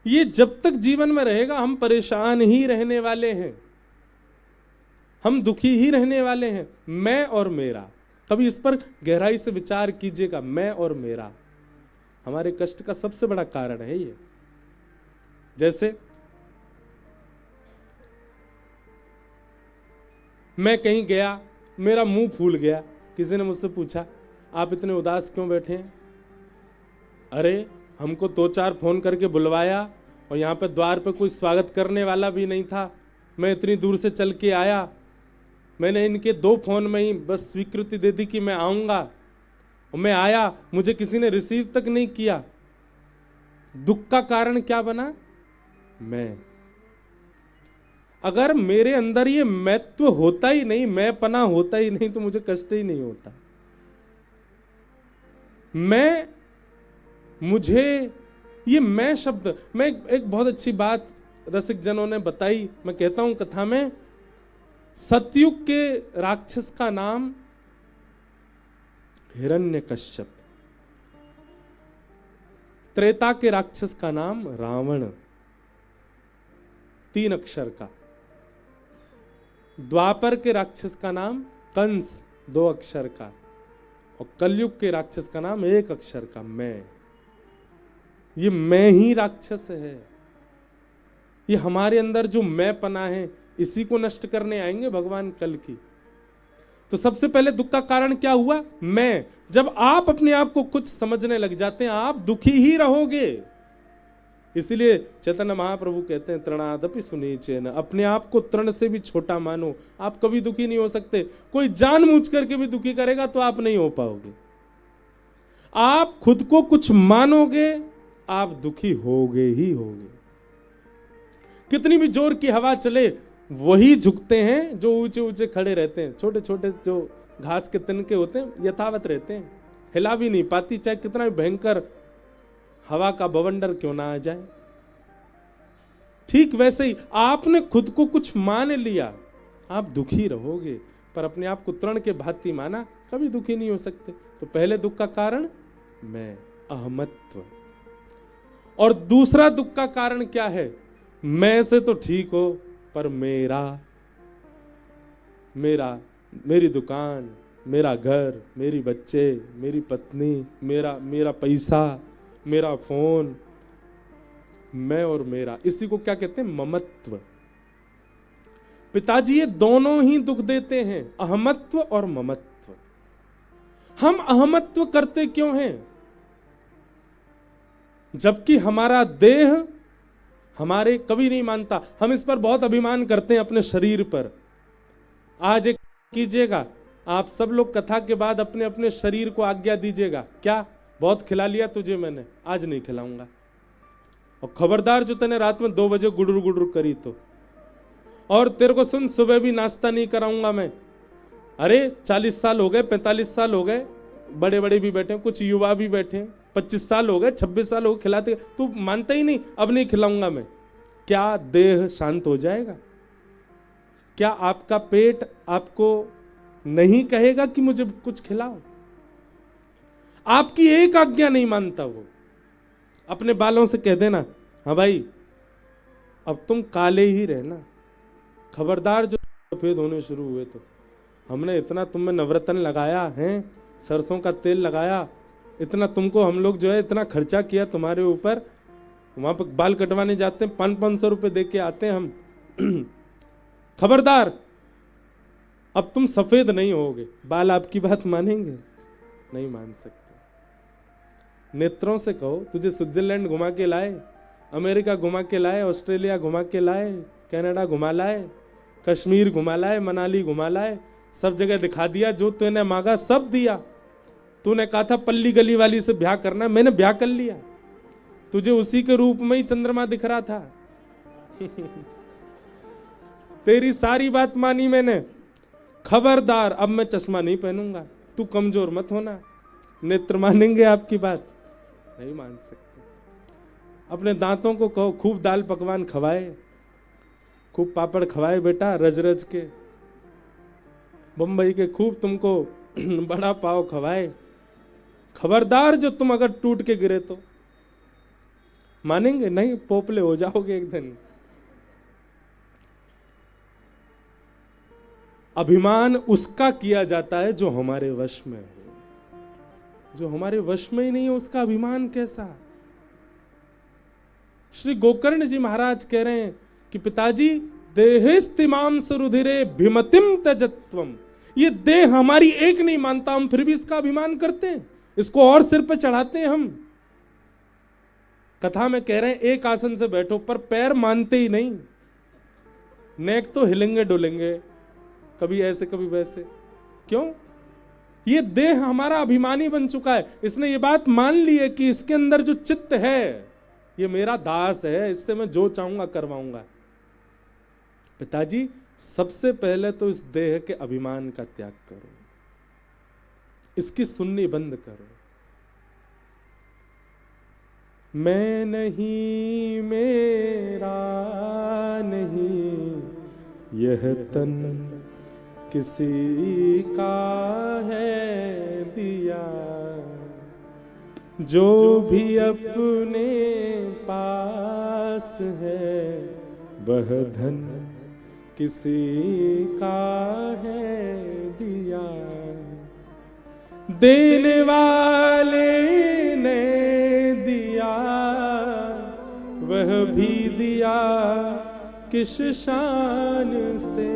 ये जब तक जीवन में रहेगा हम परेशान ही रहने वाले हैं, हम दुखी ही रहने वाले हैं। मैं और मेरा, कभी इस पर गहराई से विचार कीजिएगा। मैं और मेरा हमारे कष्ट का सबसे बड़ा कारण है ये। जैसे मैं कहीं गया, मेरा मुंह फूल गया, किसी ने मुझसे पूछा आप इतने उदास क्यों बैठे हैं? अरे हमको 2-4 फोन करके बुलवाया और यहाँ पे द्वार पे कोई स्वागत करने वाला भी नहीं था, मैं इतनी दूर से चल के आया, मैंने इनके 2 फोन में ही बस स्वीकृति दे दी कि मैं आऊंगा, और मैं आया, मुझे किसी ने रिसीव तक नहीं किया। दुख का कारण क्या बना? मैं। अगर मेरे अंदर ये मैत्व होता ही नहीं, मैंपना होता ही नहीं, तो मुझे कष्ट ही नहीं होता। मैं, मुझे, ये मैं शब्द, मैं एक बहुत अच्छी बात रसिक जनों ने बताई, मैं कहता हूं कथा में। सतयुग के राक्षस का नाम हिरण्यकश्यप, त्रेता के राक्षस का नाम रावण, 3 अक्षर का, द्वापर के राक्षस का नाम कंस, 2 अक्षर का, और कलयुग के राक्षस का नाम 1 अक्षर का, मैं। ये मैं ही राक्षस है। ये हमारे अंदर जो मैं पना है, इसी को नष्ट करने आएंगे भगवान कल की। तो सबसे पहले दुख का कारण क्या हुआ? मैं। जब आप अपने आप को कुछ समझने लग जाते हैं, आप दुखी ही रहोगे। इसलिए चैतन्य महाप्रभु कहते हैं तृणादपि सुनीचेन, अपने आप को तृण से भी छोटा मानो, आप कभी दुखी नहीं हो सकते। कोई जानबूझ करके भी दुखी करेगा तो आप नहीं हो पाओगे। आप खुद को कुछ मानोगे, आप दुखी होगे ही होगे। कितनी भी जोर की हवा चले, वही झुकते हैं जो ऊंचे ऊंचे खड़े रहते हैं। छोटे छोटे जो घास के तिनके होते हैं यथावत रहते हैं, हिला भी नहीं पाती, चाहे कितना भी भयंकर हवा का बवंडर क्यों ना आ जाए। ठीक वैसे ही आपने खुद को कुछ मान लिया, आप दुखी रहोगे, पर अपने आप को तृण के भांति माना, कभी दुखी नहीं हो सकते। तो पहले दुख का कारण मैं, अहमत्व। और दूसरा दुख का कारण क्या है? मैं से तो ठीक हो, पर मेरा, मेरी दुकान, मेरा घर, मेरी बच्चे, मेरी पत्नी, मेरा पैसा, मेरा फोन, मैं और मेरा, इसी को क्या कहते हैं? ममत्व। पिताजी ये दोनों ही दुख देते हैं, अहमत्व और ममत्व। हम अहमत्व करते क्यों हैं? जबकि हमारा देह हमारे कभी नहीं मानता। हम इस पर बहुत अभिमान करते हैं अपने शरीर पर। आज एक कीजिएगा, आप सब लोग कथा के बाद अपने अपने शरीर को आज्ञा दीजिएगा, क्या बहुत खिला लिया तुझे मैंने, आज नहीं खिलाऊंगा। और खबरदार जो तूने रात में 2 बजे गुडुर गुडुर करी तो, और तेरे को सुन सुबह भी नाश्ता नहीं कराऊंगा मैं। अरे 40 साल हो गए, 45 साल हो गए, बड़े बड़े भी बैठे हैं, कुछ युवा भी बैठे हैं, 25 साल हो गए, 26 साल हो गए, खिलाते, तू मानता ही नहीं, अब नहीं खिलाऊंगा मैं। क्या देह शांत हो जाएगा? क्या आपका पेट आपको नहीं कहेगा कि मुझे कुछ खिलाओ? आपकी एक आज्ञा नहीं मानता वो। अपने बालों से कह देना, हाँ भाई अब तुम काले ही रहना, खबरदार जो सफेद होने शुरू हुए तो हमने इतना तुम में नवरत्न लगाया है, सरसों का तेल लगाया, इतना तुमको हम लोग जो है इतना खर्चा किया तुम्हारे ऊपर। वहां पर बाल कटवाने जाते हैं, 500-500 रुपए दे के आते हैं हम। खबरदार अब तुम सफेद नहीं होगे। बाल आपकी बात मानेंगे? नहीं मान सकते। नेत्रों से कहो, तुझे स्विट्जरलैंड घुमा के लाए, अमेरिका घुमा के लाए, ऑस्ट्रेलिया घुमा के लाए, कनाडा घुमा लाए, कश्मीर घुमा लाए, मनाली घुमा लाए, सब जगह दिखा दिया, जो तूने मांगा सब दिया। तूने कहा था पल्ली गली वाली से ब्याह करना, मैंने ब्याह कर लिया। तुझे उसी के रूप में ही चंद्रमा दिख रहा था। तेरी सारी बात मानी मैंने। खबरदार अब मैं चश्मा नहीं पहनूंगा, तू कमजोर मत होना। नेत्र मानेंगे आपकी बात? नहीं मान सकते। अपने दांतों को कहो खूब दाल पकवान खवाए, खूब पापड़ खवाए बेटा, रज रज के, बंबई के खूब तुमको बड़ा पाव खवाए। खबरदार जो तुम अगर टूट के गिरे तो मानेंगे नहीं, पोपले हो जाओगे एक दिन। अभिमान उसका किया जाता है जो हमारे वश में हो। जो हमारे वश में ही नहीं है उसका अभिमान कैसा? श्री गोकर्ण जी महाराज कह रहे हैं कि पिताजी देहेस्तिमाम सुरुधिरे भिमतिम तजत्वम, ये देह हमारी एक नहीं मानता, हम फिर भी इसका अभिमान करते हैं, इसको और सिर पे चढ़ाते हैं हम। कथा में कह रहे हैं एक आसन से बैठो, पर पैर मानते ही नहीं, नेक तो हिलेंगे डोलेंगे, कभी ऐसे कभी वैसे। क्यों? ये देह हमारा अभिमानी बन चुका है। इसने ये बात मान ली है कि इसके अंदर जो चित्त है ये मेरा दास है, इससे मैं जो चाहूंगा करवाऊंगा। पिताजी सबसे पहले तो इस देह के अभिमान का त्याग करो, इसकी सुननी बंद करो। मैं नहीं, मेरा नहीं, यह तन किसी का है दिया, जो भी अपने पास है वह धन किसी का है दिया। देने वाले ने दिया, वह भी दिया किस शान से,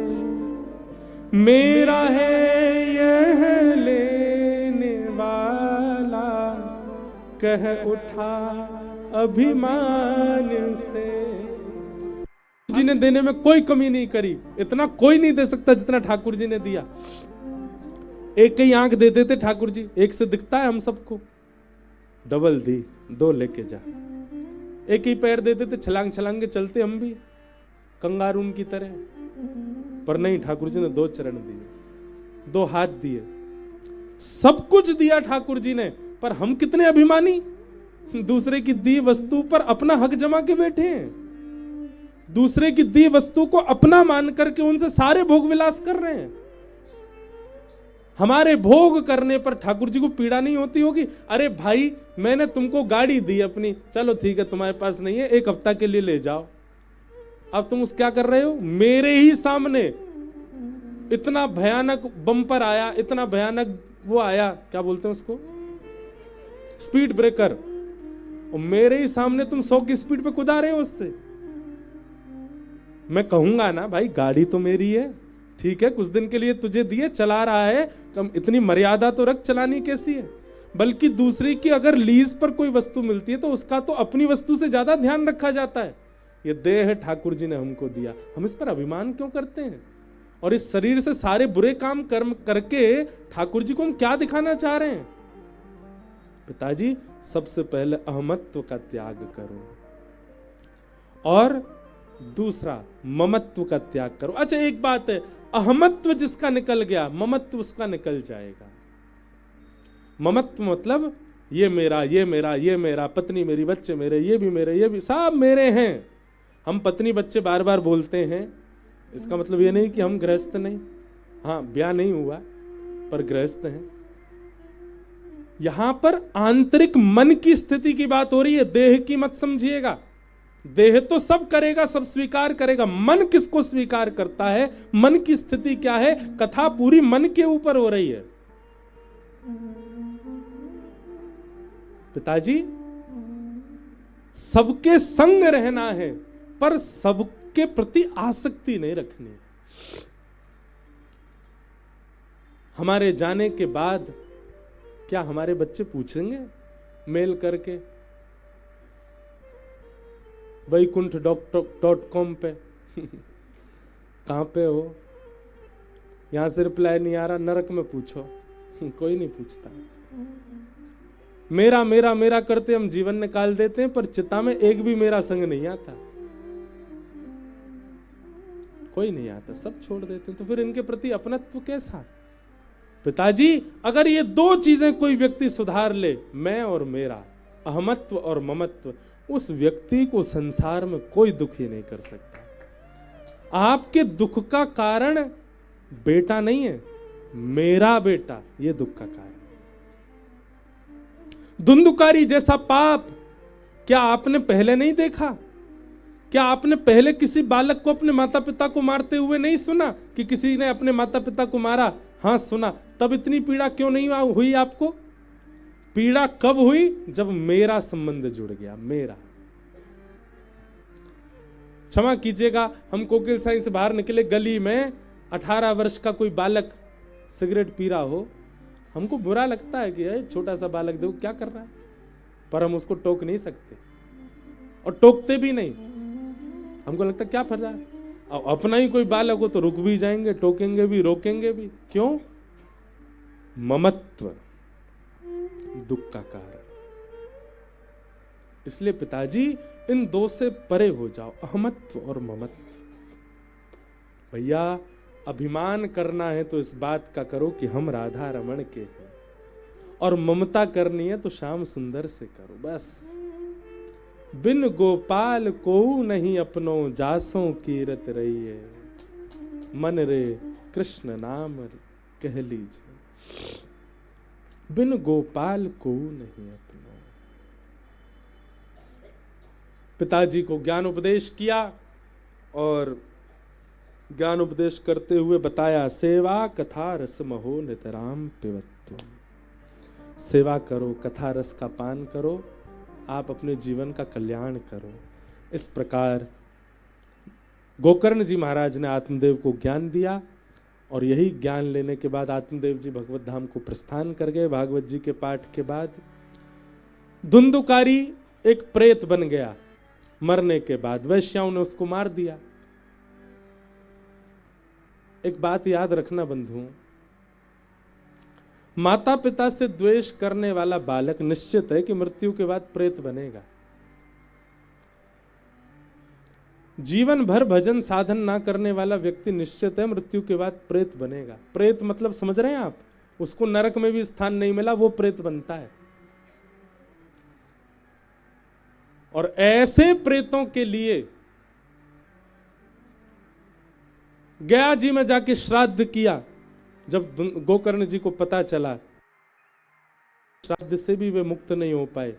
मेरा है यह लेने वाला, कह उठा अभिमान से। जी ने देने में कोई कमी नहीं करी, इतना कोई नहीं दे सकता जितना ठाकुर जी ने दिया। एक ही आंख दे देते ठाकुर जी, एक से दिखता है हम सबको, डबल दी, 2 लेके जा। एक ही पैर दे देते, छलांग छलांग के चलते हम भी कंगारून की तरह, पर नहीं, ठाकुर जी ने 2 चरण दिए, 2 हाथ दिए, सब कुछ दिया ठाकुर जी ने। पर हम कितने अभिमानी, दूसरे की दी वस्तु पर अपना हक जमा के बैठे हैं, दूसरे की दी वस्तु को अपना मान करके उनसे सारे भोग विलास कर रहे हैं। हमारे भोग करने पर ठाकुर जी को पीड़ा नहीं होती होगी? अरे भाई मैंने तुमको गाड़ी दी अपनी, चलो ठीक है तुम्हारे पास नहीं है, 1 हफ्ता के लिए ले जाओ। अब तुम उस क्या कर रहे हो? मेरे ही सामने इतना भयानक बम्पर आया, इतना भयानक वो आया, क्या बोलते हैं उसको, स्पीड ब्रेकर, और मेरे ही सामने तुम 100 की स्पीड पे कुदा रहे हो उससे। मैं कहूंगा ना भाई गाड़ी तो मेरी है, ठीक है कुछ दिन के लिए तुझे दिए, चला रहा है, कम इतनी मर्यादा तो रख, चलानी कैसी है? बल्कि दूसरे की अगर लीज पर कोई वस्तु मिलती है तो उसका तो अपनी वस्तु से ज्यादा ध्यान रखा जाता है। ये देह है, ठाकुर जी ने हमको दिया, हम इस पर अभिमान क्यों करते हैं? और इस शरीर से सारे बुरे काम कर्म करके ठाकुर जी को हम क्या दिखाना चाह रहे हैं? पिताजी, सबसे पहले अहमत्व का त्याग करो और दूसरा ममत्व का त्याग करो। अच्छा एक बात है, अहमत्व जिसका निकल गया, ममत्व उसका निकल जाएगा। ममत्व मतलब ये मेरा, ये मेरा, ये मेरा, पत्नी मेरी, बच्चे मेरे, ये भी मेरे, ये भी सब मेरे हैं। हम पत्नी बच्चे बार बार बोलते हैं, इसका मतलब ये नहीं कि हम गृहस्थ नहीं, हाँ ब्याह नहीं हुआ पर गृहस्थ हैं। यहां पर आंतरिक मन की स्थिति की बात हो रही है, देह की मत समझिएगा। देह तो सब करेगा, सब स्वीकार करेगा, मन किसको स्वीकार करता है, मन की स्थिति क्या है? कथा पूरी मन के ऊपर हो रही है। पिताजी, सबके संग रहना है पर सबके प्रति आसक्ति नहीं रखनी। हमारे जाने के बाद क्या हमारे बच्चे पूछेंगे मेल करके वैकुंठ.com पे कहां पे हो, यहां से रिप्लाई नहीं आ रहा, नरक में पूछो? कोई नहीं पूछता। मेरा मेरा मेरा करते हम जीवन निकाल देते हैं, पर चिता में एक भी मेरा संग नहीं आता, कोई नहीं आता, सब छोड़ देते हैं। तो फिर इनके प्रति अपनत्व कैसा? पिताजी, अगर ये दो चीजें कोई व्यक्ति सुधार ले, मैं और मेरा, अहमत्व और ममत्व, उस व्यक्ति को संसार में कोई दुख ही नहीं कर सकता। आपके दुख का कारण बेटा नहीं है, मेरा बेटा ये दुख का कारण। धुंधुकारी जैसा पाप क्या आपने पहले नहीं देखा? क्या आपने पहले किसी बालक को अपने माता पिता को मारते हुए नहीं सुना कि किसी ने अपने माता पिता को मारा? हाँ सुना। तब इतनी पीड़ा क्यों नहीं हुई आपको? पीड़ा कब हुई? जब मेरा संबंध जुड़ गया, मेरा। क्षमा कीजिएगा, हम कोकिल साई से बाहर निकले, गली में 18 वर्ष का कोई बालक सिगरेट पी रहा हो, हमको बुरा लगता है कि छोटा सा बालक देखो क्या कर रहा है, पर हम उसको टोक नहीं सकते और टोकते भी नहीं। हमको लगता क्या फर्क है, अपना ही कोई बालक हो तो रुक भी जाएंगे, टोकेंगे भी, रोकेंगे भी। क्यों? ममत्व दुख का कारण। इसलिए पिताजी, इन दो से परे हो जाओ, अहमत्व और ममत्व। भैया, अभिमान करना है तो इस बात का करो कि हम राधा रमण के हैं, और ममता करनी है तो श्याम सुंदर से करो, बस। बिन गोपाल को नहीं अपनो, जासों कीरत रही है, मन रे कृष्ण नाम कह लीजिए। बिन गोपाल को नहीं अपनो। पिताजी को ज्ञान उपदेश किया और ज्ञान उपदेश करते हुए बताया, सेवा कथा रस महो नितराम पिबत्तु। सेवा करो, कथा रस का पान करो, आप अपने जीवन का कल्याण करो। इस प्रकार गोकर्ण जी महाराज ने आत्मदेव को ज्ञान दिया, और यही ज्ञान लेने के बाद आत्मदेव जी भगवत धाम को प्रस्थान कर गए। भागवत जी के पाठ के बाद धुंधुकारी एक प्रेत बन गया, मरने के बाद वैश्याओं ने उसको मार दिया। एक बात याद रखना बंधुओं, माता पिता से द्वेष करने वाला बालक निश्चित है कि मृत्यु के बाद प्रेत बनेगा। जीवन भर भजन साधन ना करने वाला व्यक्ति निश्चित है मृत्यु के बाद प्रेत बनेगा। प्रेत मतलब समझ रहे हैं आप? उसको नरक में भी स्थान नहीं मिला, वो प्रेत बनता है। और ऐसे प्रेतों के लिए गया जी में जाके श्राद्ध किया। जब गोकर्ण जी को पता चला, श्राद्ध से भी वे मुक्त नहीं हो पाए।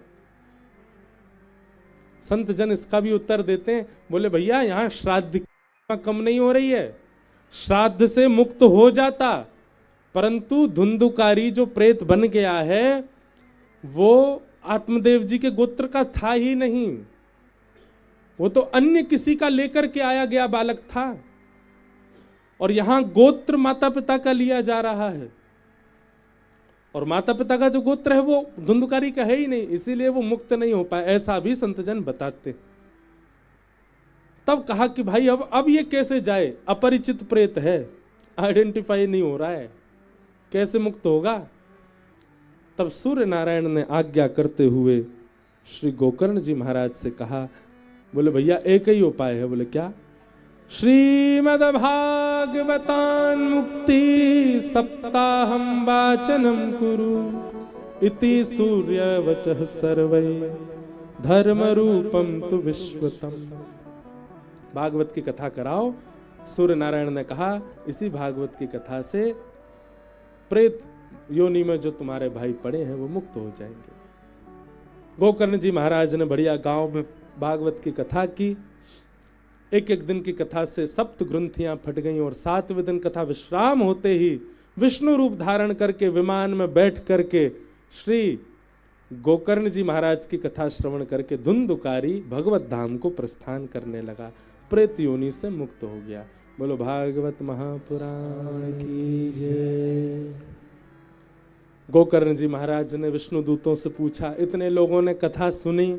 संत जन इसका भी उत्तर देते हैं, बोले भैया यहां श्राद्ध कम नहीं हो रही है, श्राद्ध से मुक्त हो जाता, परंतु धुंधुकारी जो प्रेत बन गया है वो आत्मदेव जी के गोत्र का था ही नहीं, वो तो अन्य किसी का लेकर के आया गया बालक था, और यहां गोत्र माता पिता का लिया जा रहा है। और माता पिता का जो गोत्र है वो धुंधुकारी का है ही नहीं, इसीलिए वो मुक्त नहीं हो पाए, ऐसा भी संतजन बताते। तब कहा कि भाई अब ये कैसे जाए, अपरिचित प्रेत है, आइडेंटिफाई नहीं हो रहा है, कैसे मुक्त होगा। तब सूर्य नारायण ने आज्ञा करते हुए श्री गोकर्ण जी महाराज से कहा, बोले भैया एक ही उपाय है। बोले क्या? श्रीमद् भागवतान मुक्ति सप्ताहम वाचनम कुरु इति सूर्य वचः सर्वै धर्म रूपम तु विश्वतम। भागवत की कथा कराओ। सूर्य नारायण ने कहा इसी भागवत की कथा से प्रेत योनि में जो तुम्हारे भाई पड़े हैं वो मुक्त हो जाएंगे। गोकर्ण जी महाराज ने बढ़िया गांव में भागवत की कथा की। एक एक दिन की कथा से सप्त ग्रंथियां फट गईं और 7वें दिन कथा विश्राम होते ही विष्णु रूप धारण करके विमान में बैठ करके श्री गोकर्ण जी महाराज की कथा श्रवण करके धुंधुकारी भगवत धाम को प्रस्थान करने लगा, प्रेत योनि से मुक्त हो गया। बोलो भागवत महापुराण की जय। गोकर्ण जी महाराज ने विष्णु दूतों से पूछा, इतने लोगों ने कथा सुनी,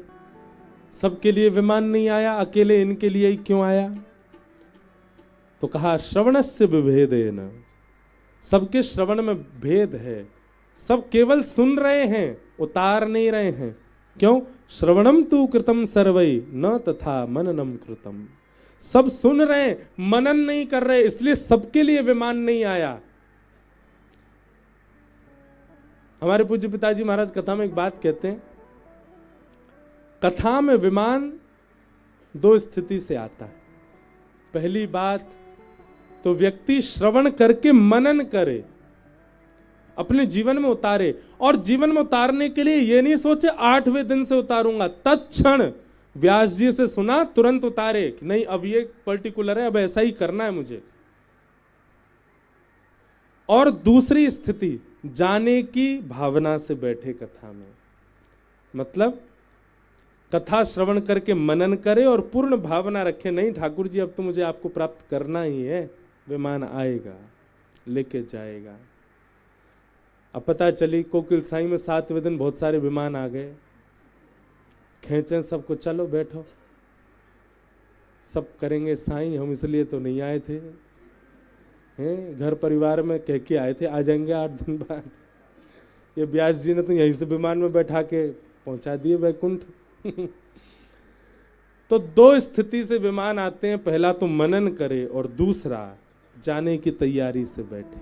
सबके लिए विमान नहीं आया, अकेले इनके लिए ही क्यों आया? तो कहा श्रवणस्य विभेदेन, सबके श्रवण में भेद है, सब केवल सुन रहे हैं, उतार नहीं रहे हैं। क्यों? श्रवणम तु कृतम सर्वै न तथा मननम कृतम। सब सुन रहे, मनन नहीं कर रहे, इसलिए सबके लिए विमान नहीं आया। हमारे पूज्य पिताजी महाराज कथा में एक बात कहते हैं, कथा में विमान 2 स्थिति से आता है। पहली बात तो व्यक्ति श्रवण करके मनन करे, अपने जीवन में उतारे, और जीवन में उतारने के लिए यह नहीं सोचे 8वें दिन से उतारूंगा, तत्क्षण व्यास जी से सुना तुरंत उतारे कि नहीं अब ये पर्टिकुलर है, अब ऐसा ही करना है मुझे। और दूसरी स्थिति जाने की भावना से बैठे कथा में, मतलब कथा श्रवण करके मनन करे और पूर्ण भावना रखे, नहीं ठाकुर जी अब तो मुझे आपको प्राप्त करना ही है, विमान आएगा लेके जाएगा। अब पता चली कोकिल साई में 7वें दिन बहुत सारे विमान आ गए, खेचे सबको, चलो बैठो सब करेंगे साईं, हम इसलिए तो नहीं आए थे, हैं घर परिवार में कह के आए थे आ जाएंगे 8 दिन बाद। ये व्यास जी ने तो यहीं से विमान में बैठा के पहुंचा दिए वैकुंठ। तो 2 स्थिति से विमान आते हैं, पहला तो मनन करे और दूसरा जाने की तैयारी से बैठे।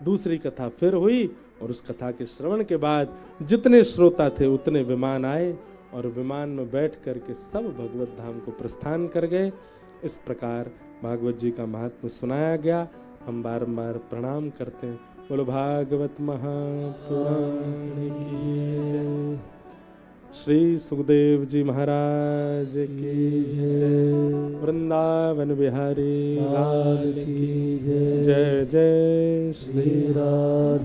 दूसरी कथा फिर हुई और उस कथा के श्रवण के बाद जितने श्रोता थे उतने विमान आए और विमान में बैठ करके सब भगवत धाम को प्रस्थान कर गए। इस प्रकार भागवत जी का महात्म्य सुनाया गया। हम बारंबार प्रणाम करते हैं। बोलो भागवत महापुराण की जय। श्री सुखदेव जी महाराज की जय। वृंदावन बिहारी लाल की जय। जय जय श्री राम।